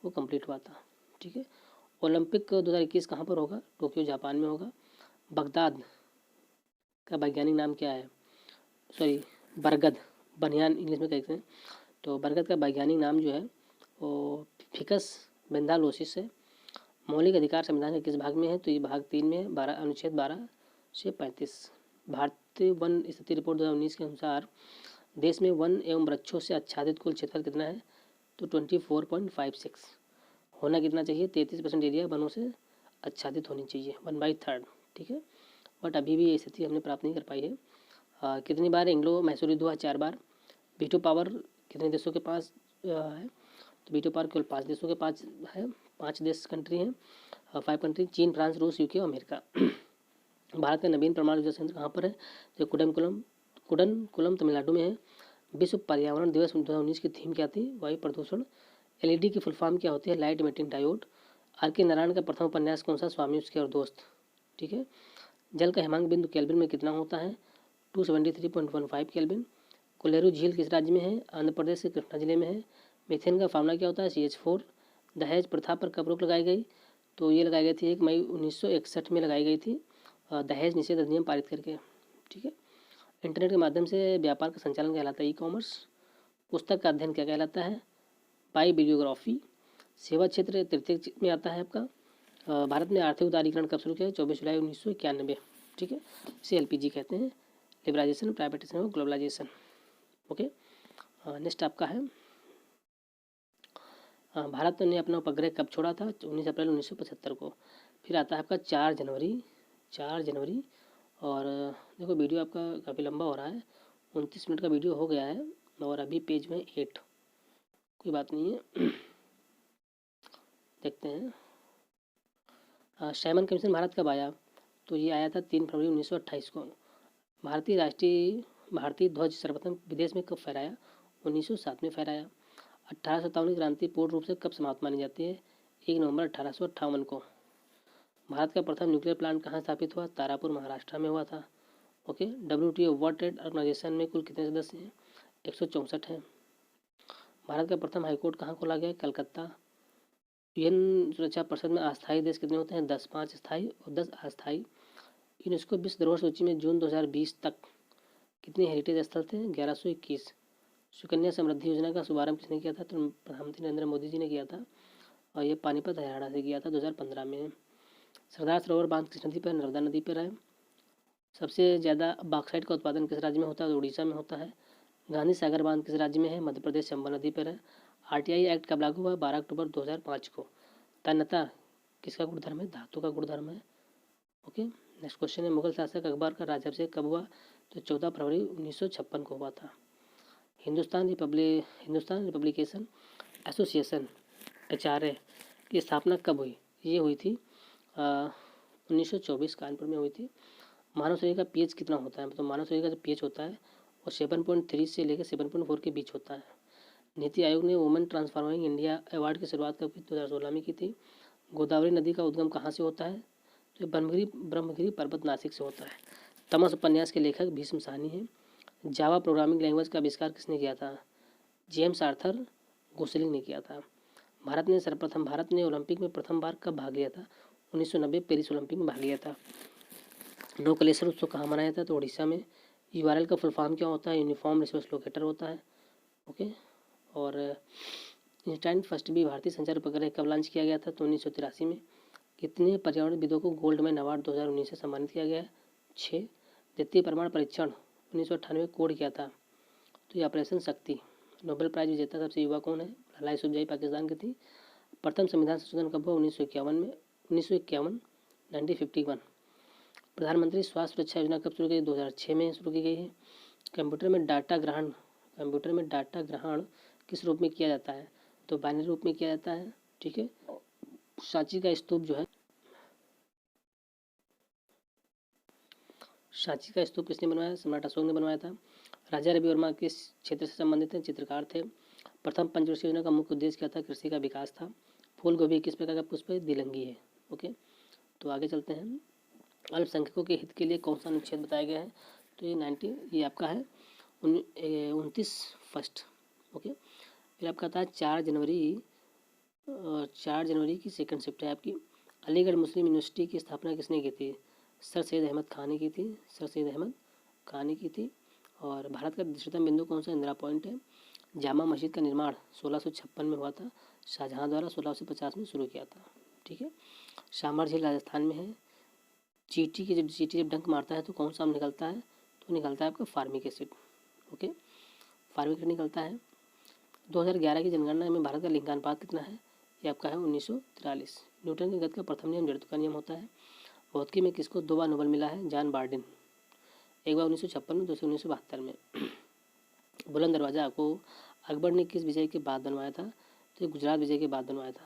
वो कंप्लीट हुआ था। ठीक है, ओलंपिक 2021 कहाँ पर होगा? टोक्यो जापान में होगा। बगदाद का वैज्ञानिक नाम क्या है? बरगद, बनियान इंग्लिश में कहते हैं। तो बरगद का वैज्ञानिक नाम जो है वो फिकस बेंथालोसिस है। मौलिक अधिकार संविधान के किस भाग में है? तो ये भाग 3 में है, अनुच्छेद 12 से 35। भारतीय वन स्थिति रिपोर्ट 2019 के अनुसार देश में वन एवं वृक्षों से आच्छादित कुल क्षेत्रफल कितना है? तो 24.56। होना कितना चाहिए? 33% एरिया वनों से आच्छादित होनी चाहिए, 1/3। ठीक है, बट अभी भी ये स्थिति हमने प्राप्त नहीं कर पाई है। कितनी बार एंग्लो मैसूर युद्ध हुआ? 4 बार। वीटो पावर कितने देशों के पास है? तो वीटो पावर केवल 5 देशों के पास है। 5 देश कंट्री हैं, 5 कंट्री, चीन, फ्रांस, रूस, यूके और अमेरिका। भारत का नवीन परमाणु ऊर्जा संयंत्र कहाँ पर है? जो कुडनकुलम तमिलनाडु में है। विश्व पर्यावरण दिवस 2019 की थीम क्या थी? वायु प्रदूषण। एलईडी की फुल फॉर्म क्या होती है? Light emitting diode. आर के नारायण का प्रथम उपन्यास कौन सा? स्वामी उसके और दोस्त। ठीक है, जल का हिमांक बिंदु केल्विन में कितना होता है? 273.15 केल्विन। कोलेरू झील किस राज्य में है? आंध्र प्रदेश के कृष्णा जिले में है। मीथेन का फार्मूला क्या होता है? CH4। दहेज प्रथा पर कब रोक लगाई गई? तो ये लगाई गई थी 1 मई 1961 में लगाई गई थी, दहेज निषेध अधिनियम पारित करके। ठीक है, इंटरनेट के माध्यम से व्यापार का संचालन कहलाता है ई-कॉमर्स। पुस्तक का अध्ययन क्या कहलाता है? बायोबियोग्राफी। सेवा क्षेत्र तृतीय में आता है आपका। भारत में आर्थिक उदारीकरण कब शुरू किया? 24 जुलाई 1991। ठीक है, इसे LPG कहते हैं, लिबराइजेशन, प्राइवेटाइजेशन और ग्लोबलाइजेशन। ओके, नेक्स्ट आपका है भारत ने अपना उपग्रह कब छोड़ा था? 19 अप्रैल 1975 को। फिर आता है आपका 4 जनवरी। और देखो वीडियो आपका काफ़ी लंबा हो रहा है, 29 मिनट का वीडियो हो गया है और अभी पेज में 8, कोई बात नहीं है। देखते हैं सैमन कमीशन भारत कब आया? तो ये आया था 3 फरवरी 1928 को। भारतीय ध्वज सर्वप्रथम विदेश में कब फहराया? 1907 में फहराया। 1857 की क्रांति पूर्ण रूप से कब समाप्त मानी जाती है? 1 नवंबर 1858 को। भारत का प्रथम न्यूक्लियर प्लांट कहाँ स्थापित हुआ? तारापुर, महाराष्ट्र में हुआ था। Okay, WTO World Trade Organisation में कुल कितने सदस्य हैं? 164 हैं। भारत का प्रथम हाईकोर्ट कहाँ खोला गया? कलकत्ता। UN सुरक्षा परिषद में अस्थायी देश कितने होते हैं? 10, 5 स्थायी और 10 अस्थायी। यूनेस्को विश्व धरोहर सूची में जून 2020 तक कितने हेरिटेज स्थल थे? 1121। सुकन्या समृद्धि योजना का शुभारंभ किसने किया था? तो प्रधानमंत्री नरेंद्र मोदी जी ने किया था और ये पानीपत हरियाणा से किया था 2015 में। सरदार सरोवर बांध किस नदी पर? नर्मदा नदी पर है। सबसे ज़्यादा बॉक्साइट का उत्पादन किस राज्य में होता है? तो उड़ीसा में होता है। गांधी सागर बांध किस राज्य में है? मध्य प्रदेश, चंबल नदी पर है। RTI एक्ट कब लागू हुआ? 12 अक्टूबर 2005 को। तन्यता किसका गुणधर्म है? धातु का गुणधर्म है। ओके, नेक्स्ट क्वेश्चन है मुगल शासक अकबर का राज्याभिषेक कब हुआ? तो 14 फरवरी 1956 को हुआ था। हिंदुस्तान रिपब्लिकेशन एसोसिएशन HRA की स्थापना कब हुई? ये हुई थी 1924 कानपुर में हुई थी। मानव शरीर का pH कितना होता है? मतलब मानव शरीर का जो pH होता है वो 7.3 से लेकर 7.4 के बीच होता है। नीति आयोग ने वुमेन ट्रांसफॉर्मिंग इंडिया अवार्ड की शुरुआत कब की? 2016 में की थी। गोदावरी नदी का उद्गम कहाँ से होता है? तो ब्रह्मगिरी पर्वत नासिक से होता है। तमस उपन्यास के लेखक भीष्म साहनी हैं। जावा प्रोग्रामिंग लैंग्वेज का आविष्कार किसने किया था? जेम्स आर्थर गोसलिंग ने किया था। भारत ने ओलंपिक में प्रथम बार कब भाग लिया था? 1990 पेरिस ओलंपिक में भाग लिया था। नौकलेश्वर उत्सव कहाँ मनाया जाता है? तो उड़ीसा में। URL का फुल फॉर्म क्या होता है? यूनिफॉर्म रिसोर्स लोकेटर होता है। ओके, और इंस्टाइन फर्स्ट भी भारतीय संचार उपग्रह कब लॉन्च किया गया था? तो 1983 में। कितने पर्यावरणविदों को गोल्डमैन अवार्ड 2019 से सम्मानित किया गया है? 6। द्वितीय परमाणु परीक्षण 1998 कोड किया था? तो ये ऑपरेशन शक्ति। नोबेल प्राइज विजेता सबसे युवा कौन है? लाला यूसुफजई पाकिस्तान की थी। प्रथम संविधान संशोधन कब हुआ? 1951 में। 1951 प्रधानमंत्री स्वास्थ्य सुरक्षा योजना कब शुरू की? 2006 में शुरू की गई है। कंप्यूटर में डाटा ग्रहण किस रूप में किया जाता है? तो बाइनरी रूप में किया जाता है। ठीक है, सांची का स्तूप किसने बनवाया? सम्राट अशोक ने बनवाया था। राजा रवि वर्मा किस क्षेत्र से संबंधित हैं? चित्रकार थे। प्रथम पंचवर्षीय योजना का मुख्य उद्देश्य क्या था? कृषि का विकास था। फूल गोभी किस प्रकार का पुष्प है? दिलंगी है। ओके, तो आगे चलते हैं। अल्पसंख्यकों के हित के लिए कौन सा अनुच्छेद बताया गया है? तो ये आपका है 29 फर्स्ट। ओके, फिर आपका था 4 जनवरी की सेकंड शिफ्ट है आपकी। अलीगढ़ मुस्लिम यूनिवर्सिटी की स्थापना किसने की थी? सर सैयद अहमद खान ने की थी। और भारत का दृष्टितम बिंदु कौन सा? इंदिरा पॉइंट है। जामा मस्जिद का निर्माण 1656 में हुआ था। शाहजहाँ द्वारा 1650 में शुरू किया था। ठीक है, शामर झील राजस्थान में है। चींटी जब डंक मारता है तो कौन सा आम निकलता है? तो निकलता है आपका फार्मिक एसिड। ओके, फार्मिक निकलता है। 2011 की जनगणना में भारत का लिंगानुपात कितना है? ये आपका है 1943। न्यूटन के गति का प्रथम नियम जड़त्व का नियम होता है। भौतिकी में किसको 2 बार नोबेल मिला है? जॉन बार्डिन, एक बार 1956 में, दूसरे 1972 में। बुलंद दरवाज़ा को अकबर ने किस विजय के बाद बनवाया था? तो ये गुजरात विजय के बाद बनवाया था।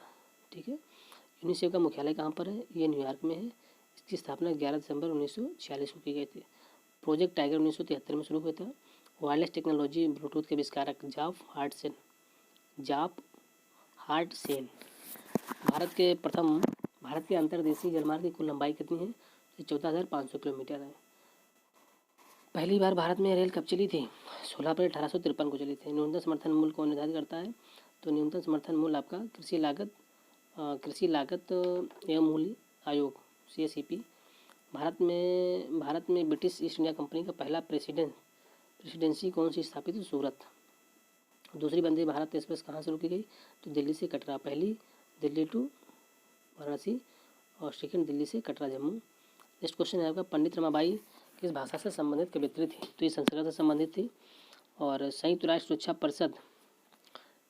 ठीक है। यूनिसेफ का मुख्यालय कहाँ पर है? ये न्यूयॉर्क में है। इसकी स्थापना 11 दिसंबर 1946 को की गई थी। प्रोजेक्ट टाइगर 1973 में शुरू हुआ था। वायरलेस टेक्नोलॉजी ब्लूटूथ के आविष्कारक जाफ हार्टसेन। भारत के अंतर्देशीय जलमार्ग की कुल लंबाई कितनी है? 14,500 किलोमीटर है। पहली बार भारत में रेल कब चली थी? 16 अप्रैल 1853 को चली थी। न्यूनतम समर्थन मूल्य कौन निर्धारित करता है? तो न्यूनतम समर्थन मूल्य आपका कृषि लागत एवं मूल्य आयोग CACP। भारत में ब्रिटिश ईस्ट इंडिया कंपनी का पहला प्रेसिडेंसी कौन सी स्थापित हुई? सूरत। दूसरी वंदे भारत एक्सप्रेस कहाँ शुरू की गई? तो दिल्ली से कटरा। पहली दिल्ली टू वाराणसी और सेकंड दिल्ली से कटरा जम्मू। नेक्स्ट क्वेश्चन है आपका, पंडित रमाबाई किस भाषा से संबंधित कवियत्री थी? तो ये संस्कृत से संबंधित थी। और संयुक्त राष्ट्र सुरक्षा परिषद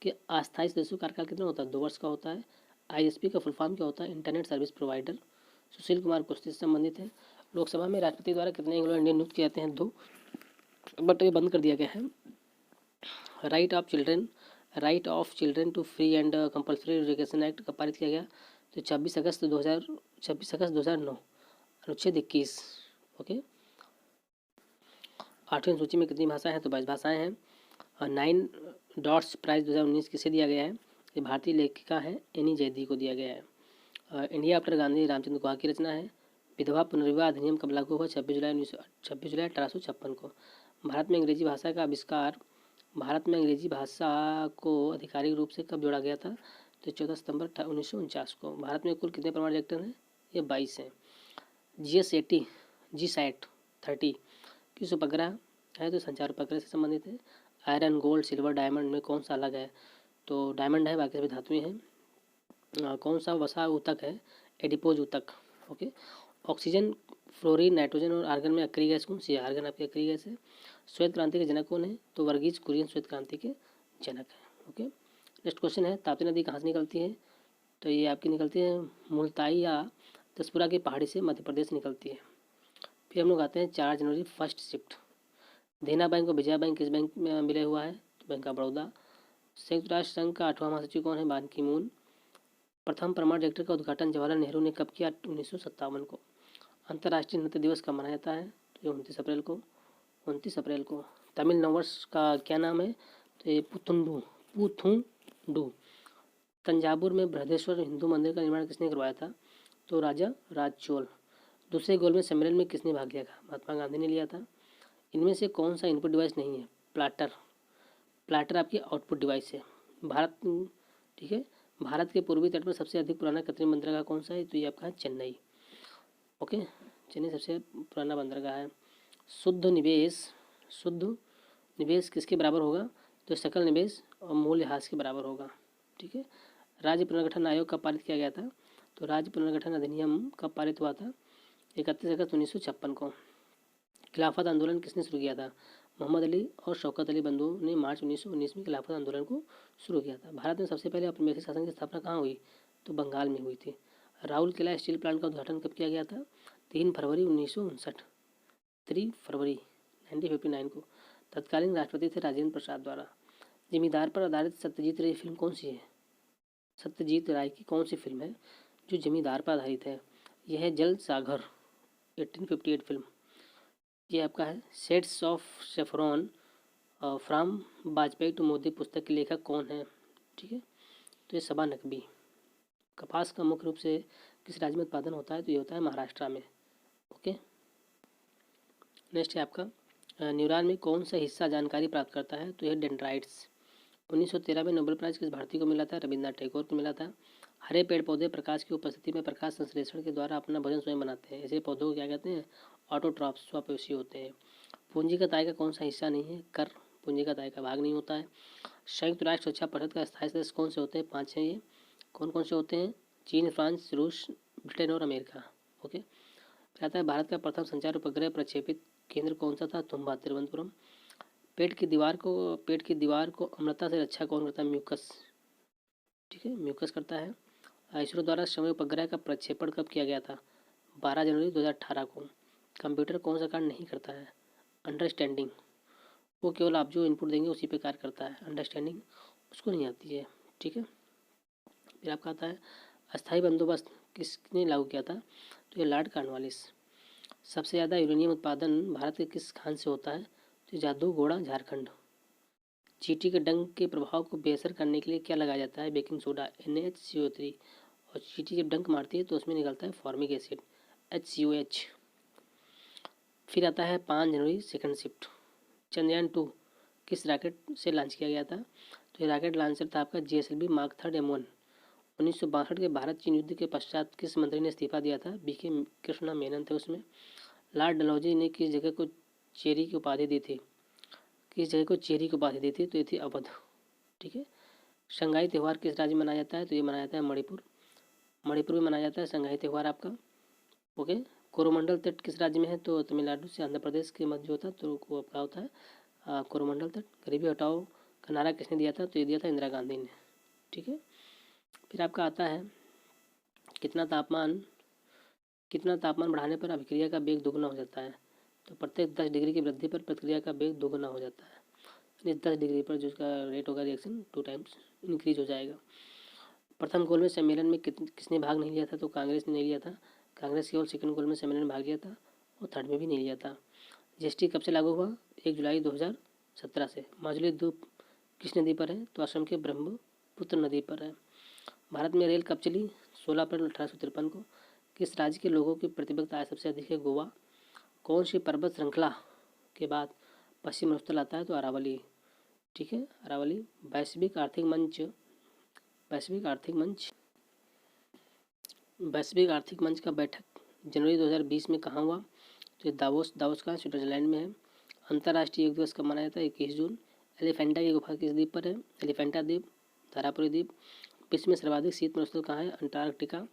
के अस्थायी सदस्यों का कार्यकाल कितना होता है? 2 वर्ष का होता है। ISP का फुल फॉर्म क्या होता है? Internet service provider. Sushil Kumar कुश्ती से संबंधित है। लोकसभा में राष्ट्रपति द्वारा कितने इंग्लैंड इंडियन नियुक्त किए जाते हैं? 2, बट ये बंद कर दिया गया है। Right of Children to Free and Compulsory Education Act कब पारित किया गया? तो 26 अगस्त 2009, अनुच्छेद 21। ओके। 8वीं सूची में कितनी भाषाएं हैं? तो 22 भाषाएं हैं। 9 डॉट्स प्राइज 2019 किसे दिया गया है? ये भारतीय लेखिका है एनी जैदी को दिया गया है। इंडिया आफ्टर गांधी रामचंद्र गुहा की रचना है। विधवा पुनर्विवाह अधिनियम कब लागू हुआ? 26 जुलाई 1856 को। भारत में अंग्रेजी भाषा को आधिकारिक रूप से कब जोड़ा गया था? तो 14 सितंबर 1949 को। भारत में कुल कितने परमाणु रिएक्टर हैं? ये 22 हैं। GSAT 30 किस उपग्रह है? तो संचार उपग्रह से संबंधित है। आयरन, गोल्ड, सिल्वर, डायमंड में कौन सा अलग है? तो डायमंड है, बाकी सभी धातुएं हैं। कौन सा वसा ऊतक है? एडिपोज ऊतक। ओके। ऑक्सीजन, फ्लोरीन, नाइट्रोजन और आर्गन में अक्रिय गैस कौन सी है? आर्गन आपकी अक्रिय गैस है। श्वेत क्रांति के जनक कौन है? तो वर्गीज कुरियन श्वेत क्रांति के जनक है। ओके। नेक्स्ट क्वेश्चन है, ताप्ती नदी कहाँ से निकलती है? तो ये आपकी निकलती है मुल्ताई या तसपुरा की पहाड़ी से मध्य प्रदेश निकलती है। फिर हम लोग आते हैं 4 जनवरी फर्स्ट शिफ्ट। देना बैंक और विजया बैंक किस बैंक में विलय हुआ है? तो बैंक ऑफ बड़ौदा। संयुक्त राष्ट्र संघ का 8वां महासचिव कौन है? बान की मून। प्रथम परमाणु रिएक्टर का उद्घाटन जवाहरलाल नेहरू ने कब किया? 1957 को। अंतर्राष्ट्रीय नृत्य दिवस कब मनाया जाता है? तो 29 अप्रैल को। तमिल नववर्ष का क्या नाम है? तो ये पुथुंडू। तंजावुर में बृहदेश्वर हिंदू मंदिर का निर्माण किसने करवाया था? तो राजा राजचोल। दूसरे गोलमेज सम्मेलन में किसने भाग लिया था? महात्मा गांधी ने लिया था। इनमें से कौन सा इनपुट डिवाइस नहीं है? प्लाटर आपकी आउटपुट डिवाइस है। ठीक है। भारत के पूर्वी तट पर सबसे अधिक पुराना कृत्रिम बंदरगाह कौन सा है? तो ये आपका है चेन्नई। ओके। चेन्नई सबसे पुराना बंदरगाह है। शुद्ध निवेश किसके बराबर होगा? तो सकल निवेश और मूल्यह्रास के बराबर होगा। ठीक है। राज्य पुनर्गठन आयोग कब पारित किया गया था? तो राज्य पुनर्गठन अधिनियम कब पारित हुआ था? 31 अगस्त 1956 को। खिलाफत आंदोलन किसने शुरू किया था? मोहम्मद अली और शौकत अली बंधुओं ने मार्च 1919 में खिलाफत आंदोलन को शुरू किया था। भारत में सबसे पहले औपनिवेशिक शासन की स्थापना कहाँ हुई? तो बंगाल में हुई थी। राहुल किला स्टील प्लांट का उद्घाटन कब किया गया था? 3 फरवरी 1959 को। तत्कालीन राष्ट्रपति थे राजेंद्र प्रसाद द्वारा। जमींदार पर आधारित सत्यजीत रे फिल्म कौन सी है? सत्यजीत राय की कौन सी फिल्म है जो जमींदार पर आधारित है? यह है जल सागर 1858 फिल्म। ये आपका है Shades of Saffron from Vajpayee to Modi पुस्तक के लेखक कौन है? ठीक है। तो ये सबा नकवी। कपास का मुख्य रूप से किस राज्य में उत्पादन होता है? तो ये होता है महाराष्ट्र में। ओके। नेक्स्ट है आपका न्यूरॉन में कौन सा हिस्सा जानकारी प्राप्त करता है? तो यह डेंड्राइट्स। 1913 में नोबेल प्राइज किस भारतीय को मिला था? रविन्द्रनाथ टैगोर को मिला था। हरे पेड़ पौधे प्रकाश की उपस्थिति में प्रकाश संश्लेषण के द्वारा अपना भोजन स्वयं बनाते हैं। ऐसे पौधों को क्या कहते हैं? ऑटोट्रॉफ्स, स्वपोषी होते हैं। पूंजीगत आय का कौन सा हिस्सा नहीं है? कर पूंजीगत आय का भाग नहीं होता है। संयुक्त राष्ट्र सुरक्षा परिषद का स्थायी सदस्य कौन से होते हैं? 5 हैं ये। कौन कौन से होते हैं? चीन, फ्रांस, रूस, ब्रिटेन और अमेरिका। ओके। फिर आता है भारत का प्रथम संचार उपग्रह प्रक्षेपित केंद्र कौन सा था? तुम्बा तिरुवनंतपुरम। पेट की दीवार को अम्लता से रक्षा कौन करता है? म्यूकस। ठीक है, म्यूकस करता है। इसरो द्वारा समय उपग्रह का प्रक्षेपण कब किया गया था? 12 जनवरी 2018 को। कंप्यूटर कौन सा कार्य नहीं करता है? अंडरस्टैंडिंग। वो केवल आप जो इनपुट देंगे उसी पे कार्य करता है। अंडरस्टैंडिंग उसको नहीं आती है। ठीक है, फिर आपका आता है अस्थायी बंदोबस्त किसने लागू किया था? तो ये लॉर्ड कॉर्नवालिस। सबसे ज़्यादा यूरेनियम उत्पादन भारत के किस खान से होता है? तो जादूगोड़ा, झारखंड। चींटी के डंक के प्रभाव को बेअसर करने के लिए क्या लगाया जाता है? Baking soda, NaCO3। और चींटी जब डंक मारती है तो उसमें निकलता है फॉर्मिक एसिड, HCOH। फिर आता है 5 जनवरी सेकंड शिफ्ट। चंद्रयान 2 किस रॉकेट से लॉन्च किया गया था? तो ये रॉकेट लॉन्चर था आपका GSLV Mark 3 M1। 1962 के भारत चीन युद्ध के पश्चात किस मंत्री ने इस्तीफा दिया था? BK कृष्णा मेनन थे उसमें। लॉर्ड डलहौजी ने किस जगह को चेरी की उपाधि दी थी? किस जगह को चेरी की उपाधि दी थी? तो ये थी अवध। ठीक है, शंघाई त्यौहार किस राज्य में मनाया जाता है? तो ये मनाया जाता है मणिपुर। मणिपुर में मनाया जाता है शंघाई त्यौहार आपका। ओके, कोरोमंडल तट किस राज्य में है? तो तमिलनाडु से आंध्र प्रदेश के मध्य होता है, तो वो आपका होता है कोरोमंडल तट। गरीबी हटाओ का नारा किसने दिया था? तो ये दिया था इंदिरा गांधी ने। ठीक है, फिर आपका आता है कितना तापमान बढ़ाने पर अभिक्रिया का वेग दोगुना हो जाता है? तो प्रत्येक 10 डिग्री की वृद्धि पर प्रतिक्रिया का वेग दोगुना हो जाता है। यानी 10 डिग्री पर जो उसका रेट होगा रिएक्शन 2 टाइम्स इंक्रीज हो जाएगा। प्रथम गोलमेज सम्मेलन में किसने भाग नहीं लिया था? तो कांग्रेस ने नहीं लिया था। कांग्रेस केवल सेकंड गोलमेज सम्मेलन में भाग लिया था और थर्ड में भी नहीं लिया था। GST कब से लागू हुआ? 1 जुलाई 2017 से। माजुली द्वीप किस नदी पर है? तो असम के ब्रह्मपुत्र नदी पर है। भारत में रेल कब चली? 16 अप्रैल 1853 को। किस राज्य के लोगों की प्रतिबद्ध आय सबसे अधिक है? गोवा। कौन सी पर्वत श्रृंखला के बाद पश्चिम मरुस्थल आता है? तो अरावली। ठीक है, अरावली। वैश्विक आर्थिक मंच का बैठक जनवरी 2020 में कहाँ हुआ? तो ये दावोस का स्विट्जरलैंड में है। अंतर्राष्ट्रीय योग दिवस कब मनाया जाता है? 21 जून। एलिफेंटा की गुफा किस द्वीप पर है? एलिफेंटा द्वीप, धारापुरी द्वीप। विश्व में सर्वाधिक शीत मरुस्थल कहाँ है? अंटार्कटिका।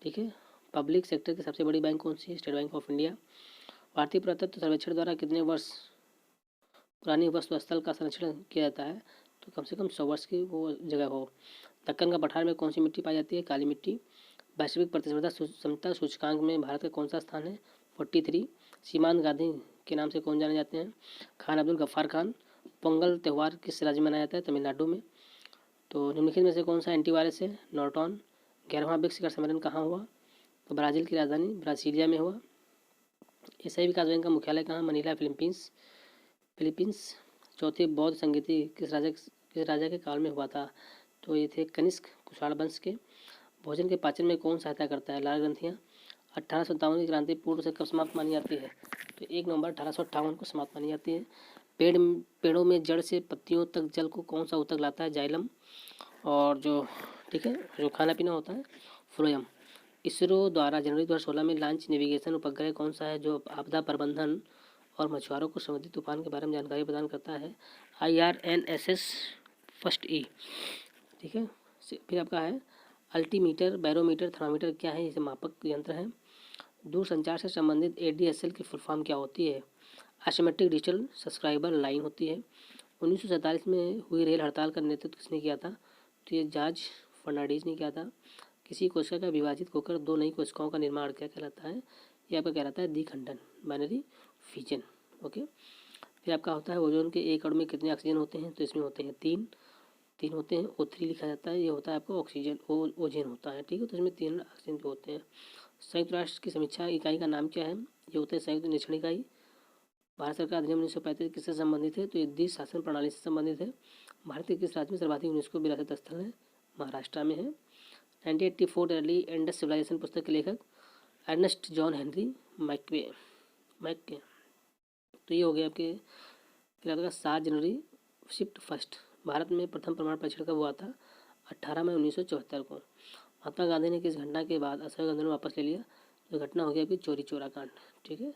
ठीक है, पब्लिक सेक्टर की सबसे बड़ी बैंक कौन सी है? State bank of India. भारतीय पुरातत्व सर्वेक्षण द्वारा कितने वर्ष पुरानी वस्तु स्थल का संरक्षण किया जाता है? तो कम से कम 100 वर्ष की वो जगह हो। दक्कन का पठार में कौन सी मिट्टी पाई जाती है? काली मिट्टी। वैश्विक प्रतिस्पर्धा क्षमता सूचकांक में भारत का कौन सा स्थान है? 43। सीमांत गांधी के नाम से कौन जाने जाते हैं? खान अब्दुल गफ्फार खान। पोंगल त्यौहार किस राज्य में मनाया जाता है? तमिलनाडु में। तो निम्नलिखित में से कौन सा एंटीवायरस है? नॉर्टॉन। 11वां ब्रिक्स शिखर सम्मेलन कहाँ हुआ? तो ब्राज़ील की राजधानी ब्रासीलिया में हुआ। एशियाई विकास बैंक का मुख्यालय कहाँ? Manila, Philippines. चौथी बौद्ध संगीति किस राजा के काल में हुआ था? तो ये थे कनिष्क कुषाण वंश के। भोजन के पाचन में कौन सहायता करता है? लाल ग्रंथियाँ। 1857 की क्रांति पूर्ण से कब समाप्त मानी जाती है? तो 1 नवंबर 1858 को समाप्त मानी जाती है। पेड़ों में जड़ से पत्तियों तक जल को कौन सा ऊतक लाता है? जाइलम। और जो ठीक है जो खाना पीना होता है फ्लोएम। इसरो द्वारा जनवरी 2016 में लॉन्च नेविगेशन उपग्रह कौन सा है जो आपदा प्रबंधन और मछुआरों को समुद्री तूफान के बारे में जानकारी प्रदान करता है? IRNSS first E। ठीक है, फिर आपका है अल्टीमीटर, बैरोमीटर, थर्मामीटर क्या है? इसे मापक यंत्र है। दूर संचार से संबंधित ADSL की फुल फॉर्म क्या होती है? एसिमेट्रिक डिजिटल सब्सक्राइबर लाइन होती है। 1947 में हुई रेल हड़ताल का नेतृत्व किसने किया था? तो ये जॉर्ज फर्नांडीज ने किया था। किसी कोशिका का विभाजित होकर 2 नई कोशिकाओं का निर्माण क्या कहलाता है? ये आपका कहलाता है द्विखंडन, बाइनरी फिजन। ओके, फिर आपका होता है ओजोन के एक अणु में कितने ऑक्सीजन होते हैं? तो इसमें होते हैं 3 होते हैं। O3 लिखा जाता है। ये होता है आपका ऑक्सीजन, ओजोन होता है। ठीक है, तो इसमें 3 ऑक्सीजन के होते हैं। संयुक्त राष्ट्र की समीक्षा इकाई का नाम क्या है? ये होता है संयुक्त निरीक्षण इकाई। भारत सरकार अधिनियम 1935 किससे संबंधित है? तो ये द्वि शासन प्रणाली से संबंधित है। भारत के किस राज्य में सर्वाधिक यूनेस्को विरासत स्थल है? महाराष्ट्र में है। 1984 अर्ली इंडस सिविलाइजेशन पुस्तक के लेखक अर्नेस्ट जॉन हेनरी मैक्के। तो ये हो गया आपके। फिर आपका 7 जनवरी शिफ्ट फर्स्ट। भारत में प्रथम परमाणु परीक्षण कब हुआ था? 18 मई 1974 को। महात्मा गांधी ने किस घटना के बाद असहयोग आंदोलन वापस ले लिया? तो घटना हो गया आपकी चौरी चौरा कांड। ठीक है,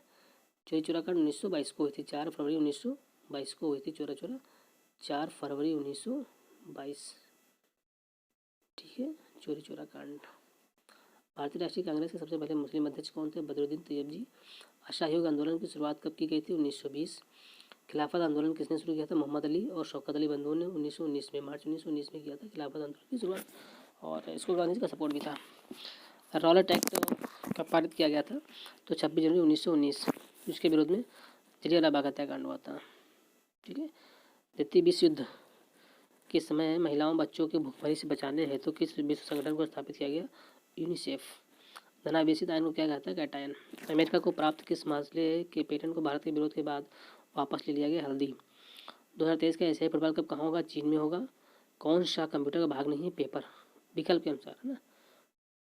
चौरी चौरा कांड 1922 को हुई थी। 4 फरवरी 1922 को हुई थी चौरा चौरा। 4 फरवरी 1922। ठीक है, चौरी चौरा कांड। भारतीय राष्ट्रीय कांग्रेस के सबसे पहले मुस्लिम अध्यक्ष कौन थे? बदरुद्दीन तैयब जी। असहयोग आंदोलन की शुरुआत कब की गई थी? 1920। खिलाफत आंदोलन किसने शुरू किया था? मोहम्मद अली और शौकत अली बंधुओं ने 1919 में, मार्च 1919 में किया था खिलाफत आंदोलन की शुरुआत, और इसको गांधी जी का सपोर्ट भी था। रॉलेट एक्ट कब पारित किया गया था? तो 26 जनवरी 1919, इसके विरोध में जलियांवाला बाग हत्याकांड हुआ था। ठीक है। द्वितीय विश्व युद्ध के समय महिलाओं बच्चों के भूखमरी से बचाने हेतु किस विश्व संगठन को स्थापित किया गया? यूनिसेफ। धनावेशित आयन को क्या कहता है? कैटायन। अमेरिका को प्राप्त किस मसले के पेटेंट को भारत के विरोध के बाद वापस ले लिया गया? हल्दी। 2023 का एशियाई फुटबॉल कप कहाँ होगा? चीन में होगा। कौन सा कंप्यूटर का भाग नहीं है? पेपर। विकल्प के अनुसार है ना,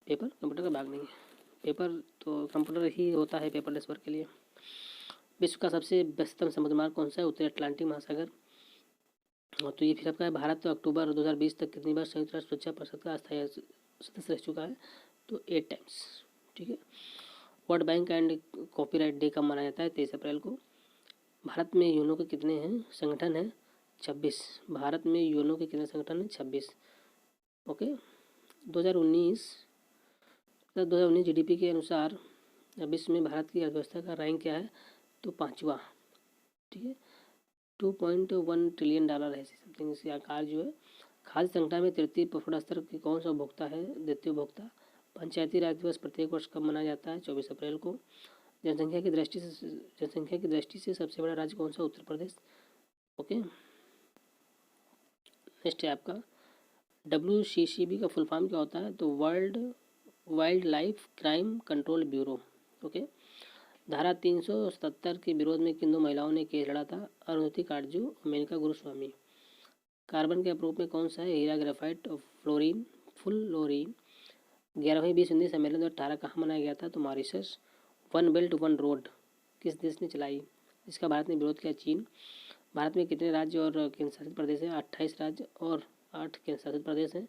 पेपर कंप्यूटर का भाग नहीं है। पेपर तो कंप्यूटर ही होता है पेपरलेस वर्क के लिए। विश्व का सबसे व्यस्तम समुद्र मार्ग कौन सा है? उत्तरी अटलांटिक महासागर। तो ये फिर आपका है। भारत तो अक्टूबर 2020 तक कितनी बार संयुक्त राष्ट्र सुरक्षा परिषद का अस्थायी सदस्य रह चुका है? तो 8 टाइम्स। ठीक है। World bank and copyright day कब मनाया जाता है? 23 अप्रैल को। भारत में यूनो के कितने हैं संगठन हैं? 26। भारत में यूनो के कितने संगठन हैं? 26। ओके। 2019 जीडीपी के अनुसार विश्व में भारत की अर्थव्यवस्था का रैंक क्या है? तो 5वां। ठीक है। $2.1 ट्रिलियन है समथिंग इसकी आकार जो है। खाद्य संगठन में तृतीय प्रफुल्ल स्तर की कौन सा उपभोक्ता है? द्वितीय उपभोक्ता। पंचायती राज दिवस प्रत्येक वर्ष कब मनाया जाता है? 24 अप्रैल को। जनसंख्या की दृष्टि से सबसे बड़ा राज्य कौन सा? उत्तर प्रदेश। ओके। नेक्स्ट है आपका WCCB का फुल फॉर्म क्या होता है? तो world wild life crime control bureau. Okay. धारा 377 के विरोध में किन दो महिलाओं ने केस लड़ा था? अरुंधति काटजू और मेनका गुरुस्वामी। कार्बन के अपरूप में कौन सा है? हीरा, ग्रेफाइट और फ्लोरीन। 11वीं विश्व हिंदी सम्मेलन 2018 कहाँ मनाया गया था? तो Mauritius. One belt one road किस देश ने चलाई? इसका भारत ने विरोध किया? चीन। भारत में कितने राज्य और केंद्र शासित प्रदेश हैं? 28 राज्य और 8 केंद्र शासित प्रदेश हैं।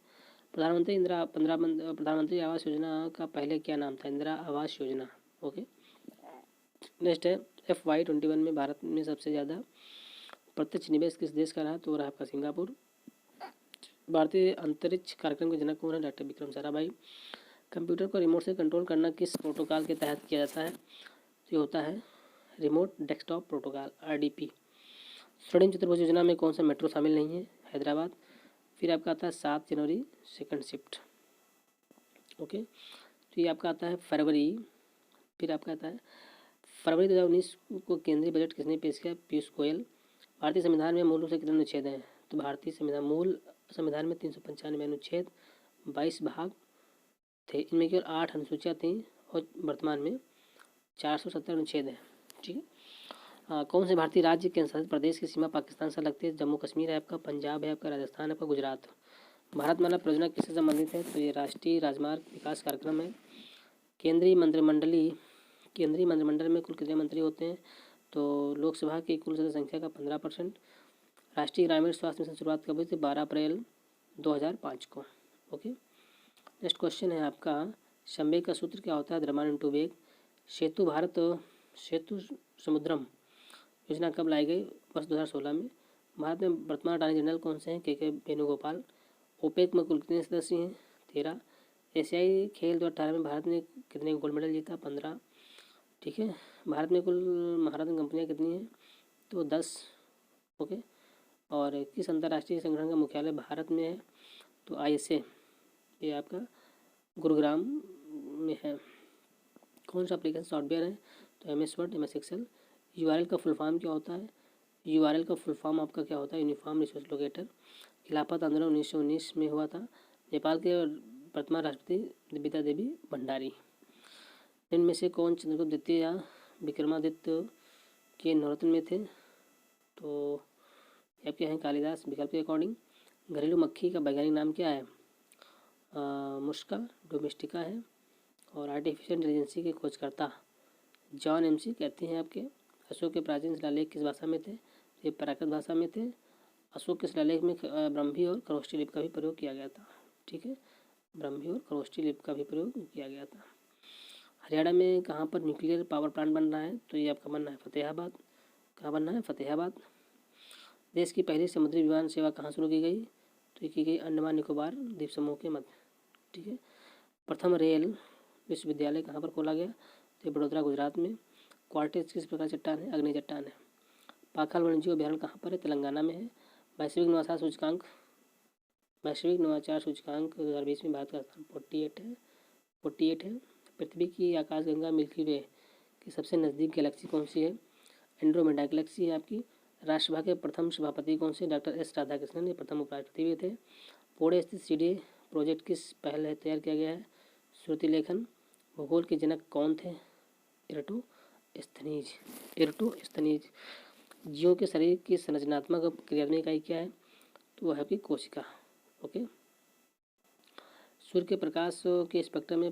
प्रधानमंत्री आवास योजना का पहले क्या नाम था? इंदिरा आवास योजना। ओके। नेक्स्ट है FY21 में भारत में सबसे ज़्यादा प्रत्यक्ष निवेश किस देश का रहा? तो रहा आपका सिंगापुर। भारतीय अंतरिक्ष कार्यक्रम के जनक कौन है? डॉक्टर विक्रम साराभाई। कंप्यूटर को रिमोट से कंट्रोल करना किस प्रोटोकॉल के तहत किया जाता है? ये होता है रिमोट डेस्कटॉप प्रोटोकॉल RDP। स्वर्णिम चतुर्भुज योजना में कौन सा मेट्रो शामिल नहीं है? हैदराबाद। फिर आपका आता है 7 जनवरी सेकंड शिफ्ट। ओके। तो ये आपका आता है फरवरी। फिर आपका आता है फरवरी 2019 को केंद्रीय बजट किसने पेश किया? पीयूष गोयल। भारतीय संविधान में मूल रूप से कितने अनुच्छेद हैं? तो भारतीय मूल संविधान में 395 अनुच्छेद, 22 भाग थे। इनमें केवल 8 अनुसूचियाँ थीं और वर्तमान में 470 अनुच्छेद हैं। ठीक है। कौन से भारतीय राज्य केंद्र शासित प्रदेश की सीमा पाकिस्तान से लगती है? जम्मू कश्मीर है आपका, पंजाब है आपका, राजस्थान है आपका, गुजरात। भारतमाला परियोजना किससे संबंधित है? तो ये राष्ट्रीय राजमार्ग विकास कार्यक्रम है। केंद्रीय मंत्रिमंडल में कुल कितने मंत्री होते हैं? तो लोकसभा की कुल सदस्य संख्या का 15%। राष्ट्रीय ग्रामीण स्वास्थ्य मिशन शुरुआत कब हुई थी? 12 अप्रैल 2005 को। ओके। नेक्स्ट क्वेश्चन है आपका संवेग का सूत्र क्या होता है? द्रव्यमान इंटू वेग। सेतु समुद्रम योजना कब लाई गई? वर्ष 2016 में। भारत में वर्तमान अटॉर्नी जनरल कौन से हैं? KK वेणुगोपाल। ओपेक में कुल कितने सदस्य हैं? 13। एशियाई खेल 2018 में भारत ने कितने गोल्ड मेडल जीता? 15। ठीक है। भारत में कुल महारत्न कंपनियां कितनी हैं? तो 10। ओके। और किस अंतर्राष्ट्रीय संगठन का मुख्यालय भारत में है? तो ISA, ये आपका गुरुग्राम में है। कौन सा एप्लीकेशन सॉफ्टवेयर है? तो MS Word, MS Excel। URL का फुल फॉर्म क्या होता है? URL का फुल फॉर्म आपका क्या होता है? Uniform resource locator. खिलाफत आंदोलन 1919 में हुआ था। नेपाल के वर्तमान राष्ट्रपति विद्या देवी भंडारी। इनमें से कौन चंद्रगुप्त द्वितीय या विक्रमादित्य के नवरत्न में थे? तो आपके हैं कालिदास विकल्प के अकॉर्डिंग। घरेलू मक्खी का वैज्ञानिक नाम क्या है? मुस्का डोमेस्टिका है। और आर्टिफिशियल इंटेलिजेंसी के खोजकर्ता जॉन MC कहते हैं आपके। अशोक के प्राचीन शिलालेख किस भाषा में थे? ये प्राकृत भाषा में थे। अशोक के शिलालेख में ब्रह्मी और खरोष्ठी लिपि का भी प्रयोग किया गया था। ठीक है। ब्रह्मी और खरोष्ठी लिपि का भी प्रयोग किया गया था। हरियाणा में कहाँ पर न्यूक्लियर पावर प्लांट बन रहा है? तो ये आपका बनना है फतेहाबाद। कहाँ बनना है? फतेहाबाद। देश की पहली समुद्री विमान सेवा कहाँ शुरू की गई? तो ये की गई अंडमान निकोबार द्वीप समूह के मध्य। ठीक है। प्रथम रेल विश्वविद्यालय कहाँ पर खोला गया? तो बड़ोदरा गुजरात में। क्वार्टेज किस प्रकार चट्टान है? अग्नि चट्टान है। पाखाल वन्यजीव अभ्यारण्य कहाँ पर है? तेलंगाना में है। वैश्विक नवाचार सूचकांक 2020 में भारत का स्थान 48 है। पृथ्वी की आकाशगंगा मिल्की वे की सबसे नज़दीक गैलेक्सी कौन सी है? एंड्रोमेडा गैलेक्सी है आपकी। राज्यसभा के प्रथम सभापति कौन से? डॉक्टर एस राधाकृष्णन ये प्रथम उपराष्ट्रपति भी थे। पुणे स्थित सीडीए प्रोजेक्ट किस पहल है तैयार किया गया है? श्रुति लेखन। भूगोल के जनक कौन थे? इराटोस्थनीज। जीवों के शरीर की संरचनात्मक क्रियात्मक इकाई क्या है? तो वह है आपकी कोशिका। ओके। सूर्य के प्रकाश के स्पेक्ट्रम में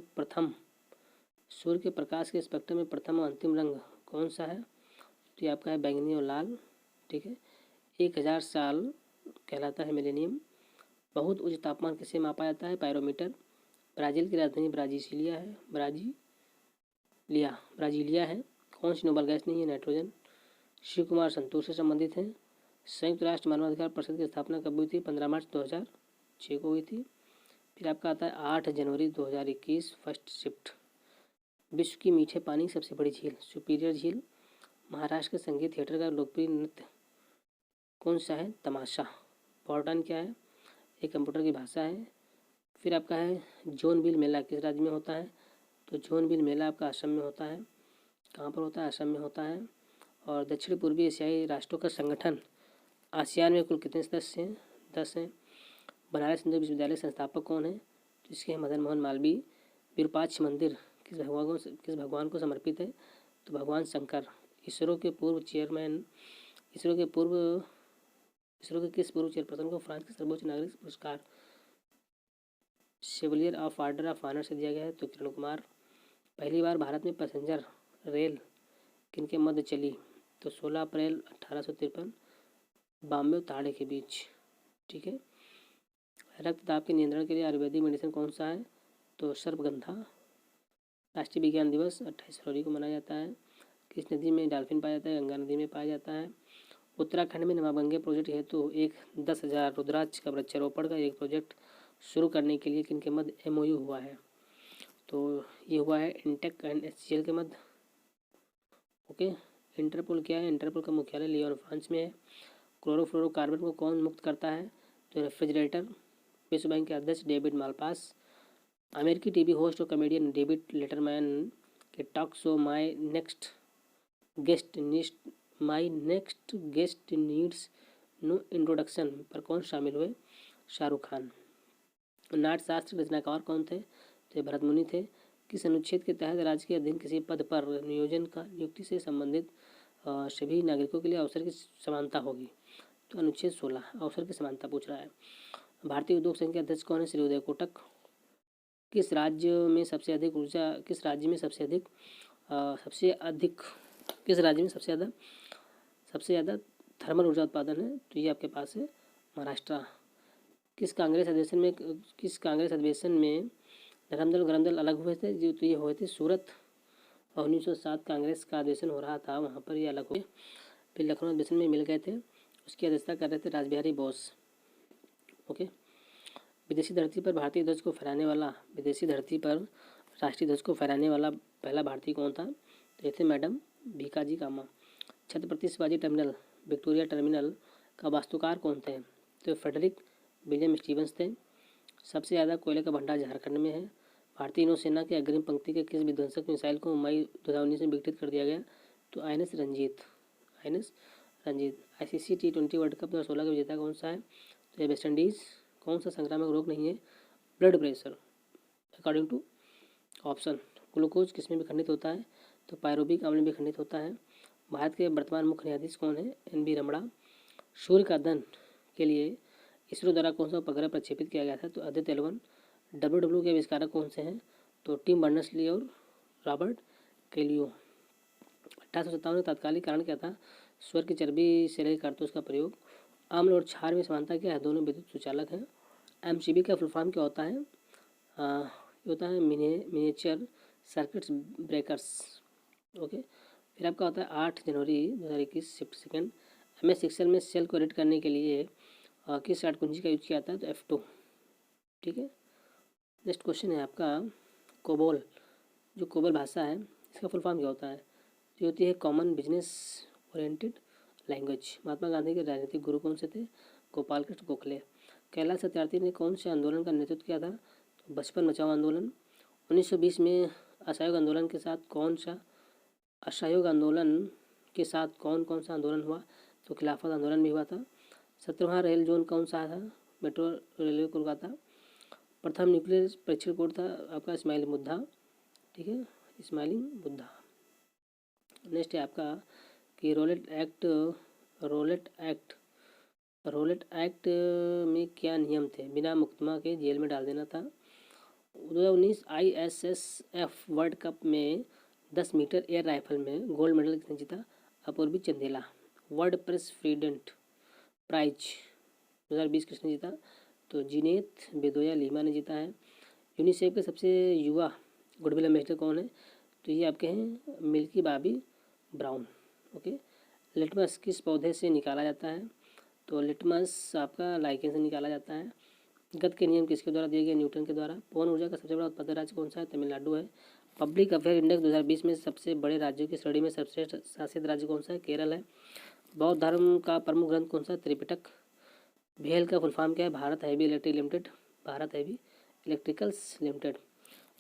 प्रथम और अंतिम रंग कौन सा है? तो ये आपका है बैंगनी और लाल। ठीक है। 1000 साल कहलाता है मिलेनियम। बहुत उच्च तापमान किसे मापा जाता है? पायरोमीटर। ब्राज़ील की राजधानी ब्राजीलिया है। कौन सी नोबल गैस नहीं है? नाइट्रोजन। शिव कुमार संतोष से संबंधित हैं। संयुक्त राष्ट्र मानवाधिकार परिषद की स्थापना कब हुई थी? 15 मार्च 2006 को हुई थी। फिर आपका आता है 8 जनवरी 2021 फर्स्ट शिफ्ट। विश्व की मीठे पानी सबसे बड़ी झील? सुपीरियर झील। महाराष्ट्र के संगीत थिएटर का लोकप्रिय नृत्य कौन सा है? तमाशा। पॉर्टन क्या है? एक कंप्यूटर की भाषा है। फिर आपका है जोनबिल मेला किस राज्य में होता है? तो जोनबिल मेला आपका असम में होता है। कहाँ पर होता है? असम में होता है। और दक्षिण पूर्वी एशियाई राष्ट्रों का संगठन आसियान में कुल कितने सदस्य हैं? 10 हैं। बनारस हिंदू विश्वविद्यालय संस्थापक कौन है? तो इसके हैं मदन मोहन मालवीय। विरूपाक्ष मंदिर किस भगवान को समर्पित है? तो भगवान शंकर। इसरो के किस पूर्व चेयरपर्सन को फ्रांस के सर्वोच्च नागरिक पुरस्कार शेवलियर ऑफ ऑर्डर ऑफ ऑनर से दिया गया है? तो किरण कुमार। पहली बार भारत में पैसेंजर रेल किनके मध्य चली? तो 16 अप्रैल 1853 बॉम्बे और ताड़े के बीच। ठीक है। रक्तदाब के नियंत्रण के लिए आयुर्वेदिक मेडिसिन कौन सा है? तो सर्पगंधा। राष्ट्रीय विज्ञान दिवस 28 फरवरी को मनाया जाता है। किस नदी में डॉल्फिन पाया जाता है? गंगा नदी में पाया जाता है। उत्तराखंड में नमामि प्रोजेक्ट हेतु एक 10,000 रुद्राक्ष का वृक्षारोपण का एक प्रोजेक्ट शुरू करने के लिए किनके मध्य MOU हुआ है? तो ये हुआ है इंटेक एंड HCL के मध्य। ओके। इंटरपोल क्या है? इंटरपोल का मुख्यालय लियोन फ्रांस में है। क्लोरोफ्लोरोकार्बन को कौन मुक्त करता है? तो रेफ्रिजरेटर। विश्व बैंक के अध्यक्ष डेविड मालपास। अमेरिकी टीवी होस्ट और कॉमेडियन डेविड लेटरमैन के talk show My Next Guest Needs No Introduction पर कौन शामिल हुए? शाहरुख खान। नाट्यशास्त्र के रचनाकार कौन थे? तो भरत मुनि थे। किस अनुच्छेद के तहत राज्य के अधीन किसी पद पर नियुक्ति से संबंधित सभी नागरिकों के लिए अवसर की समानता होगी? तो अनुच्छेद 16 अवसर की समानता पूछ रहा है। भारतीय उद्योग संघ के अध्यक्ष कौन है? श्री उदय कोटक। किस राज्य में सबसे ज़्यादा थर्मल ऊर्जा उत्पादन है? तो ये आपके पास है महाराष्ट्र। किस कांग्रेस अधिवेशन में नरम दल गरम दल अलग हुए थे? तो ये हुए थे सूरत। और 1907 कांग्रेस का अधिवेशन हो रहा था, वहाँ पर ये अलग हुए। फिर लखनऊ अधिवेशन में मिल गए थे। उसकी अध्यक्षता कर रहे थे रासबिहारी बोस। ओके। विदेशी धरती पर राष्ट्रीय ध्वज को फहराने वाला पहला भारतीय कौन था? तो ये थे madam Bhikaji Cama. Chhatrapati Shivaji terminal Victoria terminal का वास्तुकार कौन थे? तो फ्रेडरिक विलियम स्टीवंस थे। सबसे ज़्यादा कोयले का भंडार झारखंड में है। भारतीय नौसेना के अग्रिम पंक्ति के किस विध्वंसक मिसाइल को मई 2019 में विकसित कर दिया गया? तो INS Ranjit. ICC T20 World Cup 2016 का विजेता कौन सा है? तो वेस्ट इंडीज़। कौन सा संक्रामक रोग नहीं है? Blood pressure according to option. Glucose किसमें भी खंडित होता है? तो पायरुविक अम्ल में भी खंडित होता है। भारत के वर्तमान मुख्य न्यायाधीश कौन है? NB रमणा। सूर्य का अध्ययन के लिए इसरो द्वारा कौन सा उपग्रह प्रक्षेपित किया गया था? तो आदित्य L1। WW के आविष्कारक कौन से हैं? तो टिम बर्नर्स-ली और रॉबर्ट कैलियो। 1857 में तात्कालिक कारण क्या था? स्वर की चर्बी से लेकर कारतूस का प्रयोग। अम्ल और क्षार में समानता क्या है? दोनों विद्युत सुचालक हैं। MCB का फुल फॉर्म क्या होता है? ये होता है मिनिएचर सर्किट्स ब्रेकर्स। ओके। फिर आपका होता है 8 जनवरी 2021 शिफ्ट सेकेंड। MS एक्सेल में सेल को एडिट करने के लिए किस शॉर्ट कुंजी का यूज किया जाता है? तो F2। ठीक है। नेक्स्ट क्वेश्चन है आपका कोबोल। जो कोबोल भाषा है इसका फुल फॉर्म क्या होता है? जो होती है common business oriented language. Mahatma Gandhi के राजनीतिक गुरु कौन से थे? गोपाल कृष्ण गोखले। कैलाश सत्यार्थी ने कौन से आंदोलन का नेतृत्व किया था? बचपन बचाओ आंदोलन। 1920 में असहयोग आंदोलन के साथ कौन सा कौन कौन सा आंदोलन हुआ? तो खिलाफत आंदोलन भी हुआ था। 17वां रेल जोन कौन सा था? Metro railway Kolkata. प्रथम न्यूक्लियर परीक्षण कोड था आपका इस्माइली मुद्दा, ठीक है, इस्माइली मुद्दा। नेक्स्ट है आपका कि रोलेट एक्ट में क्या नियम थे? बिना मुकदमा के जेल में डाल देना था। 2019 ISSF वर्ल्ड कप में 10 मीटर एयर राइफल में गोल्ड मेडल किसने जीता? Apurvi Chandela. World Press Freedom Prize 2020 किसने जीता? तो जीनेत बेदोया लीमा ने जीता है। यूनिसेफ के सबसे युवा गुडविल एम्बेसडर कौन है? तो ये आपके हैं milky Bobby brown. Okay. Litmus किस पौधे से निकाला जाता है? तो लिटमस आपका लाइकेन से निकाला जाता है। गति के नियम किसके द्वारा दिए गए? न्यूटन के द्वारा। पवन ऊर्जा का सबसे बड़ा उत्पादक राज्य कौन सा है? तमिलनाडु है। पब्लिक अफेयर इंडेक्स 2020 में सबसे बड़े राज्यों की श्रेणी में सर्वश्रेष्ठ शासित राज्य कौन सा है? केरल है। बौद्ध धर्म का प्रमुख ग्रंथ कौन सा है? त्रिपिटक। भेल का फुल फॉर्म क्या है? Bharat heavy electricals limited.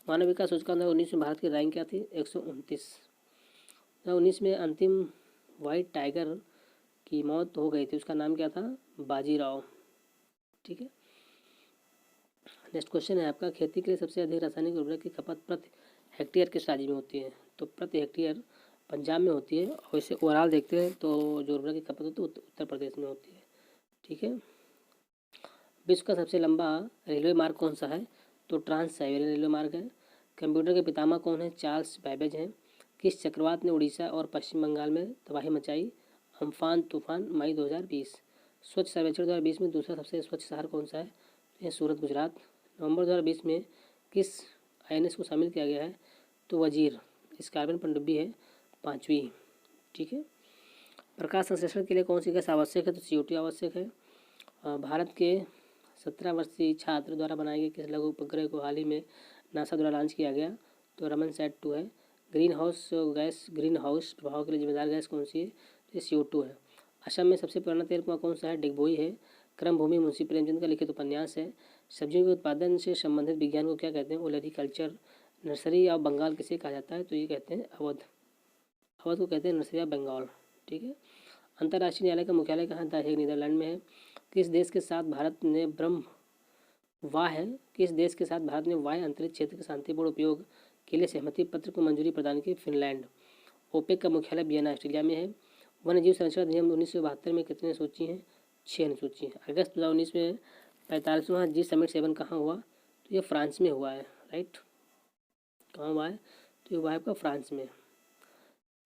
मानव विकास सूचकांक 2019 में भारत की रैंक क्या थी? 129। 2019 में अंतिम व्हाइट टाइगर की मौत हो गई थी, उसका नाम क्या था? बाजीराव, ठीक है। नेक्स्ट क्वेश्चन है आपका खेती के लिए सबसे अधिक रासायनिक उर्वरक की खपत प्रति हेक्टेयर किस राज्य में होती है? तो प्रति हेक्टेयर पंजाब में होती है। और इसे ओवरऑल देखते हैं तो जो उर्वरक की खपत होती है उत्तर प्रदेश में होती है, ठीक है। विश्व का सबसे लंबा रेलवे मार्ग कौन सा है? तो ट्रांस साइबेरियन रेलवे मार्ग है। कंप्यूटर के पितामह कौन है? चार्ल्स बैबेज हैं। किस चक्रवात ने उड़ीसा और पश्चिम बंगाल में तबाही मचाई? अम्फान तूफान, मई 2020। स्वच्छ सर्वेक्षण 2020 में दूसरा सबसे स्वच्छ शहर कौन सा है? यह सूरत, गुजरात। नवंबर 2020 में किस INS को शामिल किया गया है? तो वजीर। इस कार्बन पनडुब्बी है 5वीं, ठीक है। प्रकाश संश्लेषण के लिए कौन सी गैस आवश्यक है? तो CO2 आवश्यक है। भारत के 17 वर्षीय छात्र द्वारा बनाए गए किस लघु उपग्रह को हाल ही में नासा द्वारा लॉन्च किया गया? तो रमनसैट-2 है। ग्रीन हाउस प्रभाव के लिए जिम्मेदार गैस कौन सी है? तो CO2 है। असम में सबसे पुराना तेल कुआं कौन सा है? डिगबोई है। क्रमभूमि मुंशी प्रेमचंद का लिखित उपन्यास है। सब्जियों के उत्पादन से संबंधित विज्ञान को क्या कहते हैं? ओलेरीकल्चर। नर्सरी ऑफ बंगाल किसे कहा जाता है? तो ये कहते हैं अवध को कहते हैं नर्सरी ऑफ बंगाल, ठीक है। अंतर्राष्ट्रीय न्यायालय का मुख्यालय कहाँ? द हेग, नीदरलैंड में है। किस देश के साथ भारत ने वाह्य अंतरिक्ष क्षेत्र के शांतिपूर्ण उपयोग के लिए सहमति पत्र को मंजूरी प्रदान की? फिनलैंड। ओपेक का मुख्यालय वियना, ऑस्ट्रेलिया में है। वन्यजीव संरक्षण अधिनियम 1972 में कितने सूची हैं? 6 अनुसूची हैं। अगस्त 2019 में 45वां G7 कहाँ हुआ? तो ये फ्रांस में हुआ है, राइट। कहाँ हुआ है? तो ये हुआ है आपका फ्रांस में।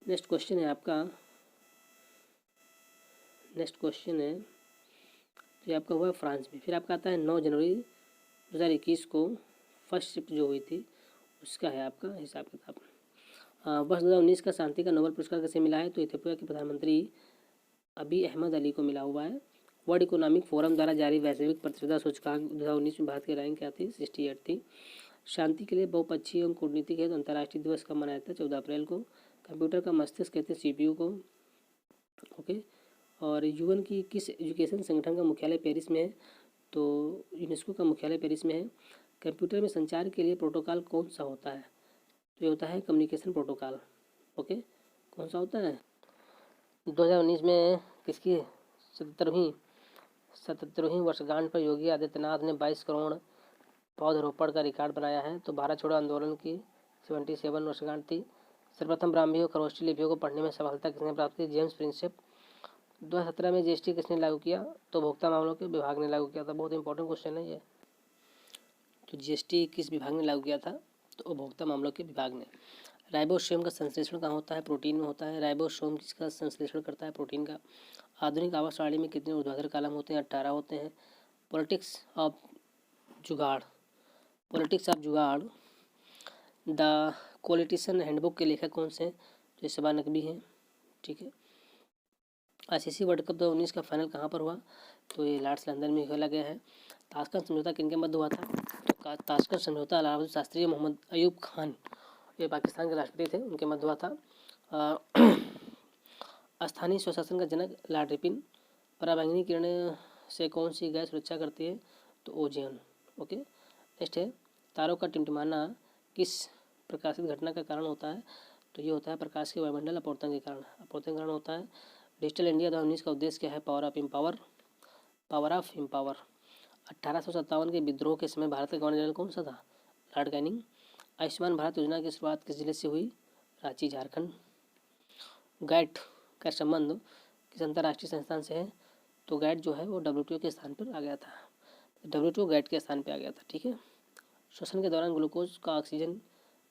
नेक्स्ट क्वेश्चन है तो ये आपका हुआ है फ्रांस में। फिर आपका आता है 9 जनवरी 2021 को फर्स्ट शिफ्ट जो हुई थी उसका है आपका हिसाब किताब। वर्ष 2019 का शांति का नोबेल पुरस्कार किसे मिला है? तो इथियोपिया के प्रधानमंत्री अबी अहमद अली को मिला हुआ है। वर्ल्ड इकोनॉमिक फोरम द्वारा जारी वैश्विक प्रतिस्पर्धा सूचकांक 2019 में भारत की रैंक क्या थी? 68 थी। शांति के लिए बहुपक्षीय एवं कूटनीतिक हेतु अंतर्राष्ट्रीय दिवस कब मनाया था? 14 अप्रैल को। कंप्यूटर का मस्तिष्क कहते हैं CPU को, ओके। और UN की किस एजुकेशन संगठन का मुख्यालय पेरिस में है? तो यूनेस्को का मुख्यालय पेरिस में है। कंप्यूटर में संचार के लिए प्रोटोकॉल कौन सा होता है? तो ये होता है कम्युनिकेशन प्रोटोकॉल, ओके। कौन सा होता है? 2019 में किसकी 77वीं वर्षगांठ पर योगी आदित्यनाथ ने 22 करोड़ पौधरोपण का रिकॉर्ड बनाया है। तो भारत छोड़ो आंदोलन की 77 वर्षगांठ थी। सर्वप्रथम ब्राह्मी और खरोष्ठी लिपियों को पढ़ने में सफलता किसने प्राप्त की? James Prinsep. 2017 में GST किसने लागू किया? तो उपभोक्ता मामलों के विभाग ने लागू किया था। बहुत इंपॉर्टेंट क्वेश्चन है ये। तो GST किस विभाग ने लागू किया था? तो उपभोक्ता मामलों के विभाग ने। राइबोसोम का संश्लेषण कहाँ होता है? प्रोटीन में होता है। राइबोसोम किसका संश्लेषण करता है? प्रोटीन का। आधुनिक आवास प्रणाली में कितने ऊर्ध्वाधर कॉलम होते हैं? 18 होते हैं। पॉलिटिक्स ऑफ जुगाड़ द पॉलिटिशियन हैंडबुक के लेखक कौन से हैं? तो सबा नकवी हैं, ठीक है। ICC वर्ल्ड कप 2019 का फाइनल कहाँ पर हुआ? तो ये लॉर्ड्स लंदन में खेला गया है। ताशकंद समझौता किनके मध्य हुआ था? तो ताशकंद समझौता अलाउद्दीन शास्त्री, मोहम्मद अयूब खान, ये पाकिस्तान के राष्ट्रपति थे, उनके मध्य हुआ था। स्थानीय स्वशासन का जनक लॉर्ड रिपन। पराबैंगनी किरणें से कौन सी गैस सुरक्षा करती है? तो ओजोन। ओके, नेक्स्ट है तारों का टिमटिमाना किस प्रकाशित घटना का कारण होता है? तो ये होता है प्रकाश के वायुमंडल अपवर्तन के कारण, अपवर्तन के कारण होता है। डिजिटल इंडिया 2019 का उद्देश्य क्या है? Power of empower, power of empower. 1857 के विद्रोह के समय भारत का गवर्नर जनरल कौन सा था? Lord Canning. आयुष्मान भारत योजना की शुरुआत किस जिले से हुई? रांची, झारखंड। गैट का संबंध किस अंतर्राष्ट्रीय संस्थान से है? तो गैट जो है वो WTO के स्थान पर आ गया था, WTO गैट के स्थान पर आ गया था। ठीक है। श्वसन के दौरान ग्लूकोज का ऑक्सीजन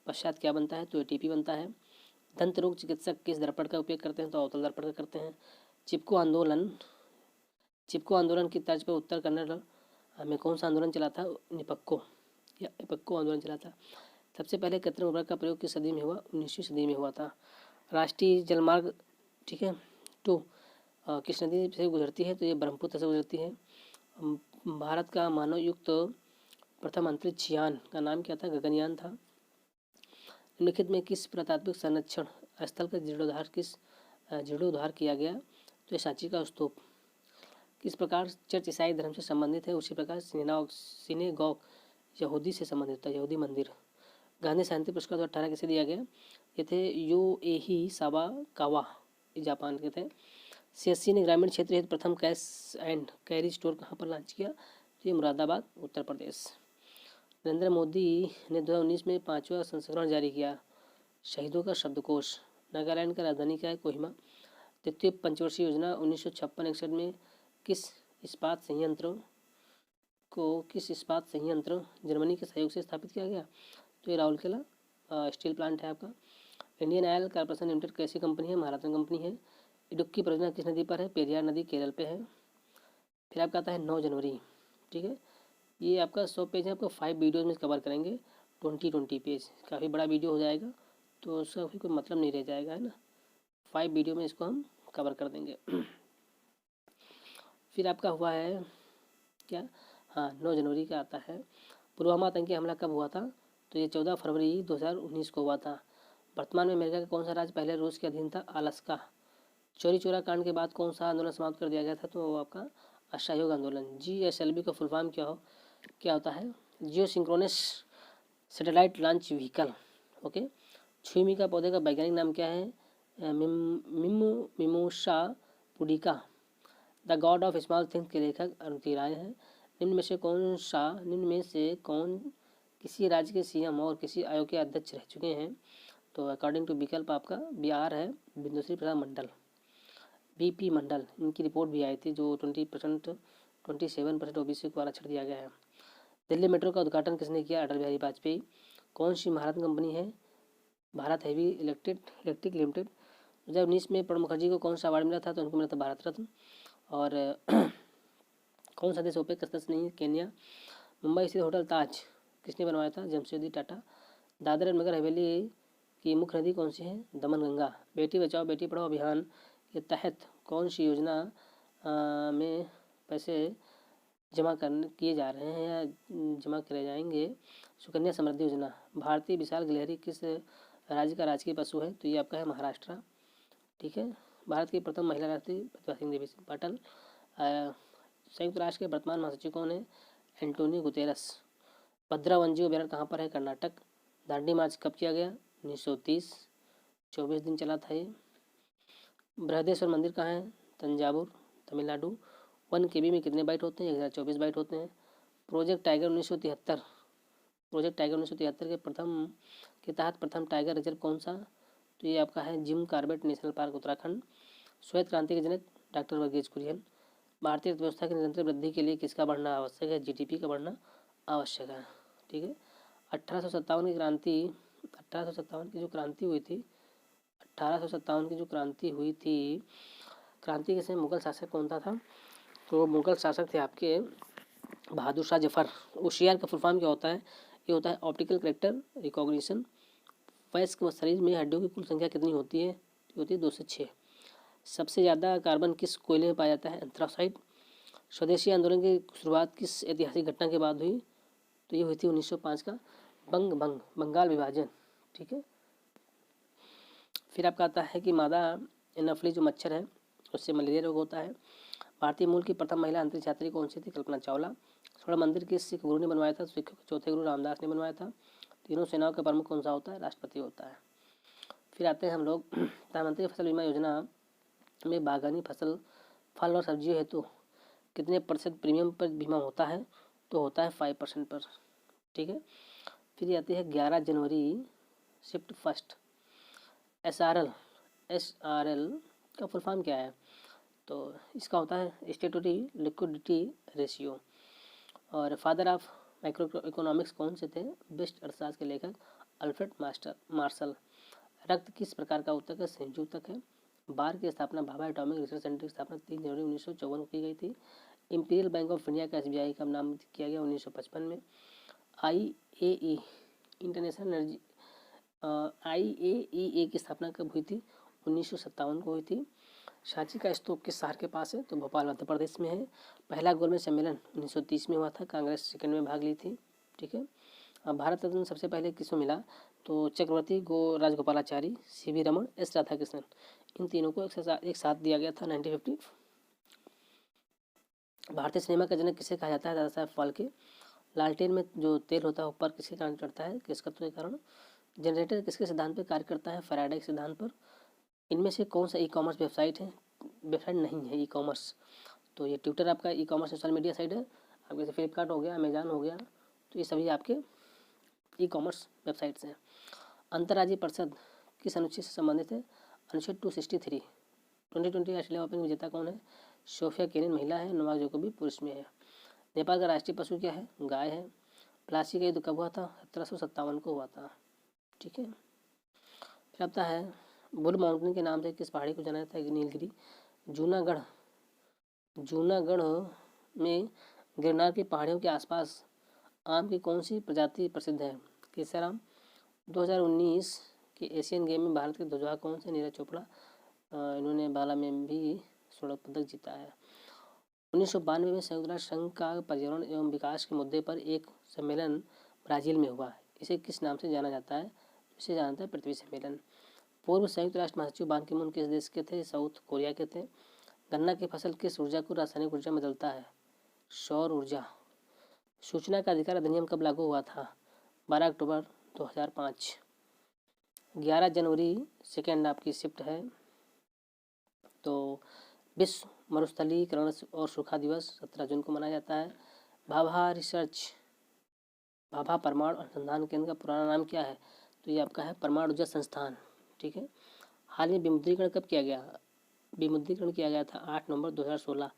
पश्चात क्या बनता है? तो ATP बनता है। दंत रोग चिकित्सक किस दर्पण का उपयोग करते हैं? तो अवतल दर्पण का करते हैं। चिपको आंदोलन की तर्ज पर उत्तर कन्नड़ में कौन सा आंदोलन चला था? निपक्को आंदोलन चला था। सबसे पहले कृत्रिम उर्वरक का प्रयोग किस सदी में हुआ? 19वीं सदी में हुआ था। राष्ट्रीय जलमार्ग, ठीक है, 2 किस नदी से गुजरती है? तो ये ब्रह्मपुत्र से गुजरती है। भारत का मानव युक्त प्रथम अंतरिक्ष यान का नाम क्या था? गगनयान था। निम्नलिखित में किस पुरातात्विक संरक्षण स्थल का जीर्णोद्धार किया गया? तो ये सांची का स्तूप। किस प्रकार चर्च ईसाई धर्म से संबंधित है? उसी प्रकार सिनेगॉग यहूदी से संबंधित होता है, यहूदी मंदिर। गांधी शांति पुरस्कार 2018 किसे दिया गया? ये थे योएही सावाकावा, जापान के थे। CSC ने ग्रामीण क्षेत्र हेतु प्रथम कैश एंड कैरी स्टोर कहाँ पर लॉन्च किया? तो ये मुरादाबाद, उत्तर प्रदेश। नरेंद्र मोदी ने 2019 में 5वां संस्करण जारी किया शहीदों का शब्दकोश। नागालैंड का राजधानी क्या है? कोहिमा। द्वितीय पंचवर्षीय योजना 1956-61 में किस इस्पात संयंत्र जर्मनी के सहयोग से स्थापित किया गया? तो ये राउरकेला स्टील प्लांट है आपका। इंडियन ऑयल कॉर्पोरेशन लिमिटेड कैसी कंपनी है? महारत्न कंपनी है। इडुक्की परियोजना किस नदी पर है? पेरियार नदी, केरल पे है। फिर आपका आता है 9 जनवरी, ठीक है। ये आपका 100 पेज है, आपको 5 वीडियोज़ में कवर करेंगे, 20 पेज, काफ़ी बड़ा वीडियो हो जाएगा तो उसका फिर कोई मतलब नहीं रह जाएगा, है ना। 5 वीडियो में इसको हम कवर कर देंगे। फिर आपका हुआ है क्या? हाँ, 9 जनवरी का आता है। पुलवामा आतंकी हमला कब हुआ था? तो ये 14 फरवरी 2019 को हुआ था। वर्तमान में अमेरिका का कौन सा राज्य पहले रूस के अधीन था? अलास्का। चौरी चौरा कांड के बाद कौन सा आंदोलन समाप्त कर दिया गया था? तो वो आपका असहयोग आंदोलन। GSLV का फुल फॉर्म क्या होता है? Geosynchronous satellite launch vehicle. Okay. छुईमी का पौधे का वैज्ञानिक नाम क्या है? Mimosa pudica. The god of small things के लेखक अरुंधति राय हैं। निम्न में से कौन किसी राज्य के CM और किसी आयोग के अध्यक्ष रह चुके हैं? तो अकॉर्डिंग टू विकल्प आपका बिहार है, बिंदुश्री प्रसाद मंडल, BP मंडल। इनकी रिपोर्ट भी आई थी जो 27% OBC को आरक्षण दिया गया है। दिल्ली मेट्रो का उद्घाटन किसने किया? अटल बिहारी वाजपेयी। कौन सी महारत्न कंपनी है? Bharat heavy electric limited. 2019 में प्रणब मुखर्जी को कौन सा अवार्ड मिला था? तो उनको मिला था भारत रत्न। और कौन सा देश ओपेक का सदस्य नहीं है? केन्या। मुंबई स्थित होटल ताज किसने बनवाया था? जमशेदजी टाटा। दादर एंड नगर हवेली की मुख्य नदी कौन सी है? दमनगंगा। बेटी बचाओ बेटी पढ़ाओ अभियान के तहत कौन सी योजना में पैसे जमा किए जा रहे हैं या जमा करे जाएंगे? सुकन्या समृद्धि योजना। भारतीय विशाल गिलहरी किस राज्य का राजकीय पशु है? तो ये आपका है महाराष्ट्र, ठीक है। भारत की प्रथम महिला राष्ट्रपति प्रतिभा सिंह देवी पाटिल। संयुक्त राष्ट्र के वर्तमान महासचिव कौन है? Antonio Guterres. भद्रा वन्यजीव अभ्यारण्य कहाँ पर है? कर्नाटक। दांडी मार्च कब किया गया? 1930, 24 दिन चला था ये। बृहदेश्वर मंदिर कहाँ है? तंजावुर, तमिलनाडु। 1 KB में कितने बाइट होते हैं? 1024 बाइट होते हैं। प्रोजेक्ट टाइगर 1973 के तहत प्रथम टाइगर रिजर्व कौन सा? तो ये आपका है Jim Corbett national park, Uttarakhand. श्वेत क्रांति के जनक डॉक्टर वर्गीज कुरियन। भारतीय अर्थव्यवस्था की निरंतर वृद्धि के लिए किसका बढ़ना आवश्यक है? GDP का बढ़ना आवश्यक है, ठीक है। 1857 की जो क्रांति हुई थी, क्रांति के समय मुगल शासक कौन था? तो मुगल शासक थे आपके बहादुर शाह जफर। OCR का फुल फॉर्म क्या होता है? ये होता है ऑप्टिकल कैरेक्टर रिकॉग्निशन। वयस्क शरीर में हड्डियों की कुल संख्या कितनी होती है? होती है 2 से 6। सबसे ज़्यादा कार्बन किस कोयले में पाया जाता है? एंथ्रासाइड। स्वदेशी आंदोलन की शुरुआत किस ऐतिहासिक घटना के बाद हुई? तो ये हुई थी 1905 का बंगाल विभाजन, ठीक है। फिर आपका आता है कि मादा एनाफिली जो मच्छर है उससे मलेरिया रोग होता है। भारतीय मूल की प्रथम महिला अंतरिक्ष यात्री कौन सी थी? कल्पना चावला। स्वर्ण मंदिर किस सिख गुरु ने बनवाया था? सिखों के चौथे गुरु रामदास ने बनवाया था। तीनों सेनाओं का प्रमुख कौन सा होता है? राष्ट्रपति होता है। फिर आते हैं हम लोग प्रधानमंत्री फसल बीमा योजना में बागवानी फसल, फल और सब्जियों हेतु कितने प्रतिशत प्रीमियम पर बीमा होता है? तो होता है 5% पर। ठीक है। फिर आती है 11 जनवरी शिफ्ट फर्स्ट। एसआरएल का फुल फॉर्म क्या है? तो इसका होता है स्टैट्यूटरी लिक्विडिटी रेशियो। और फादर ऑफ माइक्रो इकोनॉमिक्स कौन से थे? बेस्ट अर्थशास्त्र के लेखक अल्फ्रेड मार्शल। रक्त किस प्रकार का ऊतक है? संयुक्त ऊतक है। बार की स्थापना भाभा एटॉमिक रिसर्च सेंटर की स्थापना 3 जनवरी 1954 को की गई थी। इंपीरियल बैंक ऑफ इंडिया का एसबीआई का नाम किया गया 1955 में। आईएई इंटरनेशनल एनर्जी IAEA की स्थापना कब हुई थी? 1957 को हुई थी। सांची का स्तूप किस शहर के पास है? तो भोपाल मध्य प्रदेश में है। पहला गोलमेज सम्मेलन 1930 में हुआ था, कांग्रेस सेकंड में भाग ली थी। ठीक है। अब भारत रत्न सबसे पहले किसको मिला? तो चक्रवर्ती राजगोपालाचारी, CV रमन, S राधाकृष्णन, इन तीनों को एक साथ दिया गया था 1950। भारतीय सिनेमा का जनक किसे कहा जाता है? दादा साहब फाल्के। लालटेन में जो तेल होता है ऊपर किसके कारण चढ़ता है? किस तत्व के कारण? जनरेटर किसके सिद्धांत पर कार्य करता है? फैराडे के सिद्धांत पर। इनमें से कौन सा ई-कॉमर्स वेबसाइट है? वेबसाइट नहीं है ई-कॉमर्स। तो ये ट्विटर आपका ई-कॉमर्स सोशल मीडिया साइट है। अब जैसे फ्लिपकार्ट हो गया, अमेजॉन हो गया, तो ये सभी आपके ई-कॉमर्स वेबसाइट्स हैं। अंतर्राज्यीय परिषद किस अनुच्छेद से संबंधित है? अनुच्छेद 263। 2020 ऑस्ट्रेलिया ओपन विजेता कौन है? सोफिया केनिन महिला है, नोवाक जोकोविच पुरुष में है। नेपाल का राष्ट्रीय पशु क्या है? गाय है। प्लासी का युद्ध कब हुआ था? 1757 को हुआ था। ठीक है। फिर आता है बुल माउंटेन के नाम से किस पहाड़ी को जाना जाता है? नीलगिरी। जूनागढ़ में गिरनार की पहाड़ियों के आसपास आम की कौन सी प्रजाति प्रसिद्ध है? केसराम। 2019 के एशियन गेम में भारत के ध्वजवाहक कौन से? नीरज चोपड़ा। इन्होंने भाला में भी स्वर्ण पदक जीता है। 1992 में संयुक्त राष्ट्र संघ का पर्यावरण एवं विकास के मुद्दे पर एक सम्मेलन ब्राजील में हुआ। इसे किस नाम से जाना जाता है? इसे जाना जाता है पृथ्वी सम्मेलन। पूर्व संयुक्त राष्ट्र महासचिव बान की मून किस देश के थे? साउथ कोरिया के थे। गन्ना की फसल किस ऊर्जा को रासायनिक ऊर्जा में बदलता है? सौर ऊर्जा। सूचना का अधिकार अधिनियम कब लागू हुआ था? 12 अक्टूबर 2005। 11 जनवरी सेकेंड आपकी शिफ्ट है। तो विश्व मरुस्थलीकरण और सूखा दिवस 17 जून को मनाया जाता है। भाभा परमाणु अनुसंधान केंद्र का पुराना नाम क्या है? तो ये आपका है परमाणु ऊर्जा संस्थान। ठीक है। हाल में विमुद्रीकरण कब किया गया? विमुद्रीकरण किया गया था 8 नवंबर 2016।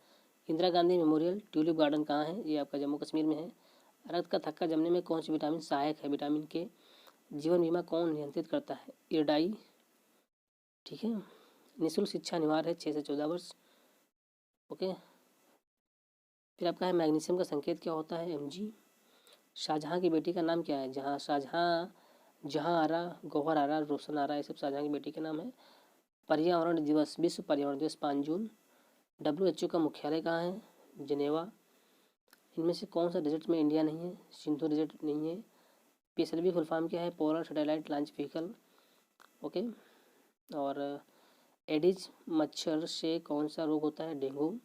Indira Gandhi memorial tulip garden कहाँ है? ये आपका जम्मू कश्मीर में है। रक्त का थक्का जमने में कौन सी विटामिन सहायक है? विटामिन के। जीवन बीमा कौन नियंत्रित करता है? इरडाई। ठीक है। निःशुल्क शिक्षा अनिवार्य है 6 से 14 वर्ष। ओके। फिर आपका है मैग्नीशियम का संकेत क्या होता है? Mg। शाहजहाँ की बेटी का नाम क्या है? जहाँ आरा, गौहर आरा, रोशन आरा, ये सब शाहजहाँ की बेटी के नाम है। पर्यावरण दिवस, विश्व पर्यावरण दिवस 5 जून। WHO का मुख्यालय कहाँ है? जिनेवा। इनमें से कौन सा डिजिट में इंडिया नहीं है? सिंधु डिजिट नहीं है। PSLV फुल फॉर्म क्या है? Polar satellite launch vehicle. Okay. और एडिज मच्छर से कौन सा रोग होता है? डेंगू।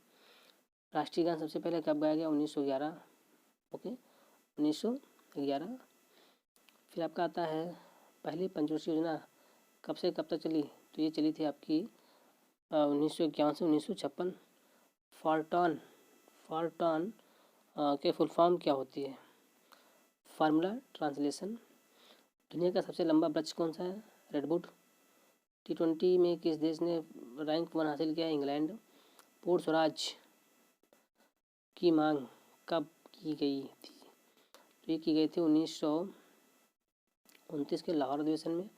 राष्ट्रीय गान सबसे पहले कब गाया गया? 1911। ओके, 1911। फिर आपका आता है पहली पंचवर्षीय योजना कब से कब तक चली? तो ये चली थी आपकी 1951 से 1956। फॉल्टॉन के फुल फॉर्म क्या होती है? Formula translation. दुनिया का सबसे लंबा वृक्ष कौन सा है? रेडवुड। T20 में किस देश ने रैंक 1 हासिल किया है? इंग्लैंड। पूर्ण स्वराज की मांग कब की गई थी? तो ये की गई थी 1929 के लाहौर अधिवेशन में।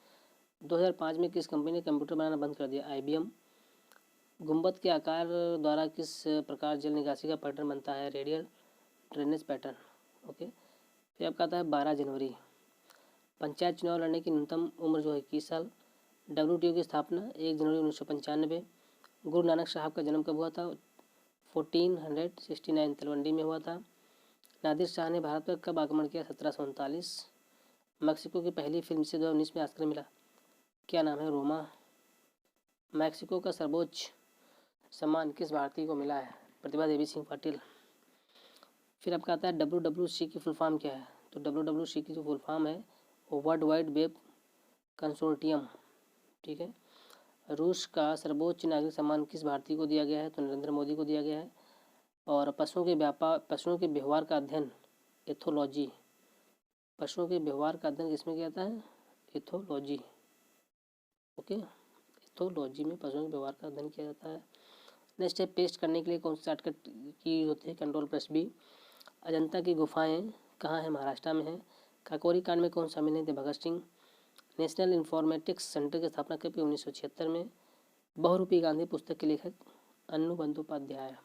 2005 में किस कंपनी ने कंप्यूटर बनाना बंद कर दिया? IBM। गुंबद के आकार द्वारा किस प्रकार जल निकासी का पैटर्न बनता है? Radial drainage pattern. ओके। फिर आपका आता है 12 जनवरी। पंचायत चुनाव लड़ने की न्यूनतम उम्र जो है 21 साल। WTO की स्थापना 1 जनवरी 1995। गुरु नानक साहब का जन्म कब हुआ था? 1469 तलवंडी में हुआ था। नादिर शाह ने भारत पर कब आक्रमण किया? 1739। मैक्सिको की पहली फिल्म से 2019 में ऑस्कर मिला, क्या नाम है? रोमा। मैक्सिको का सर्वोच्च सम्मान किस भारतीय को मिला है? प्रतिभा देवी सिंह पाटिल। फिर आपका आता है WWC की फुल फॉर्म क्या है? तो WWC की जो फुल फॉर्म है वो वर्ल्ड वाइड वेब कंसोर्टियम, ठीक है। रूस का सर्वोच्च नागरिक सम्मान किस भारतीय को दिया गया है? तो नरेंद्र मोदी को दिया गया है। और पशुओं के व्यवहार का अध्ययन एथोलॉजी, पशुओं के व्यवहार का अध्ययन किसमें किया जाता है? एथोलॉजी, ओके, एथोलॉजी में पशुओं के व्यवहार का अध्ययन किया जाता है। नेक्स्ट है, पेस्ट करने के लिए कौन सी शॉर्टकट की होती है? Ctrl+B। अजंता की गुफाएं कहाँ है? महाराष्ट्र में है। काकोरी कांड में कौन शामिल है? थे Bhagat Singh. National informatics centre की स्थापना कब की? 1976 में। बहुरूपी गांधी पुस्तक के लेखक अन्नू बंदोपाध्याय।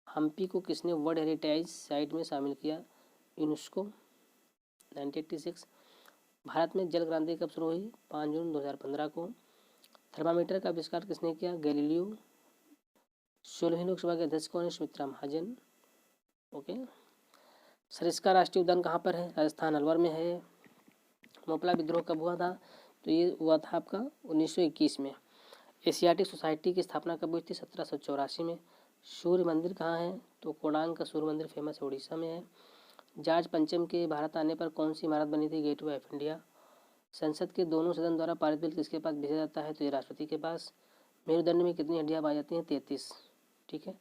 हम्पी को किसने वर्ल्ड हेरिटेज साइट में शामिल किया? यूनेस्को, 1986। भारत में जल क्रांति कब शुरू हुई? 5 जून 2015 को। थर्मामीटर का आविष्कार किसने किया? गैलीलियो। 16वीं लोकसभा के अध्यक्ष कौन है? सुमित्रा महाजन, ओके। सरिस्का राष्ट्रीय उद्यान कहाँ पर है? राजस्थान अलवर में है। मोपला विद्रोह कब हुआ था? तो ये हुआ था आपका 1921 में। एशियाटिक सोसाइटी की स्थापना कब हुई थी? 1784 में। सूर्य मंदिर कहाँ है? तो कोणार्क का सूर्य मंदिर फेमस है, उड़ीसा में है। जॉर्ज पंचम के भारत आने पर कौन सी इमारत बनी थी? Gateway of India. संसद के दोनों सदन द्वारा पारित बिल किसके पास भेजा जाता है? तो ये राष्ट्रपति के पास। मेरुदंड में कितनी हड्डियां पाई जाती हैं? 33, ठीक है।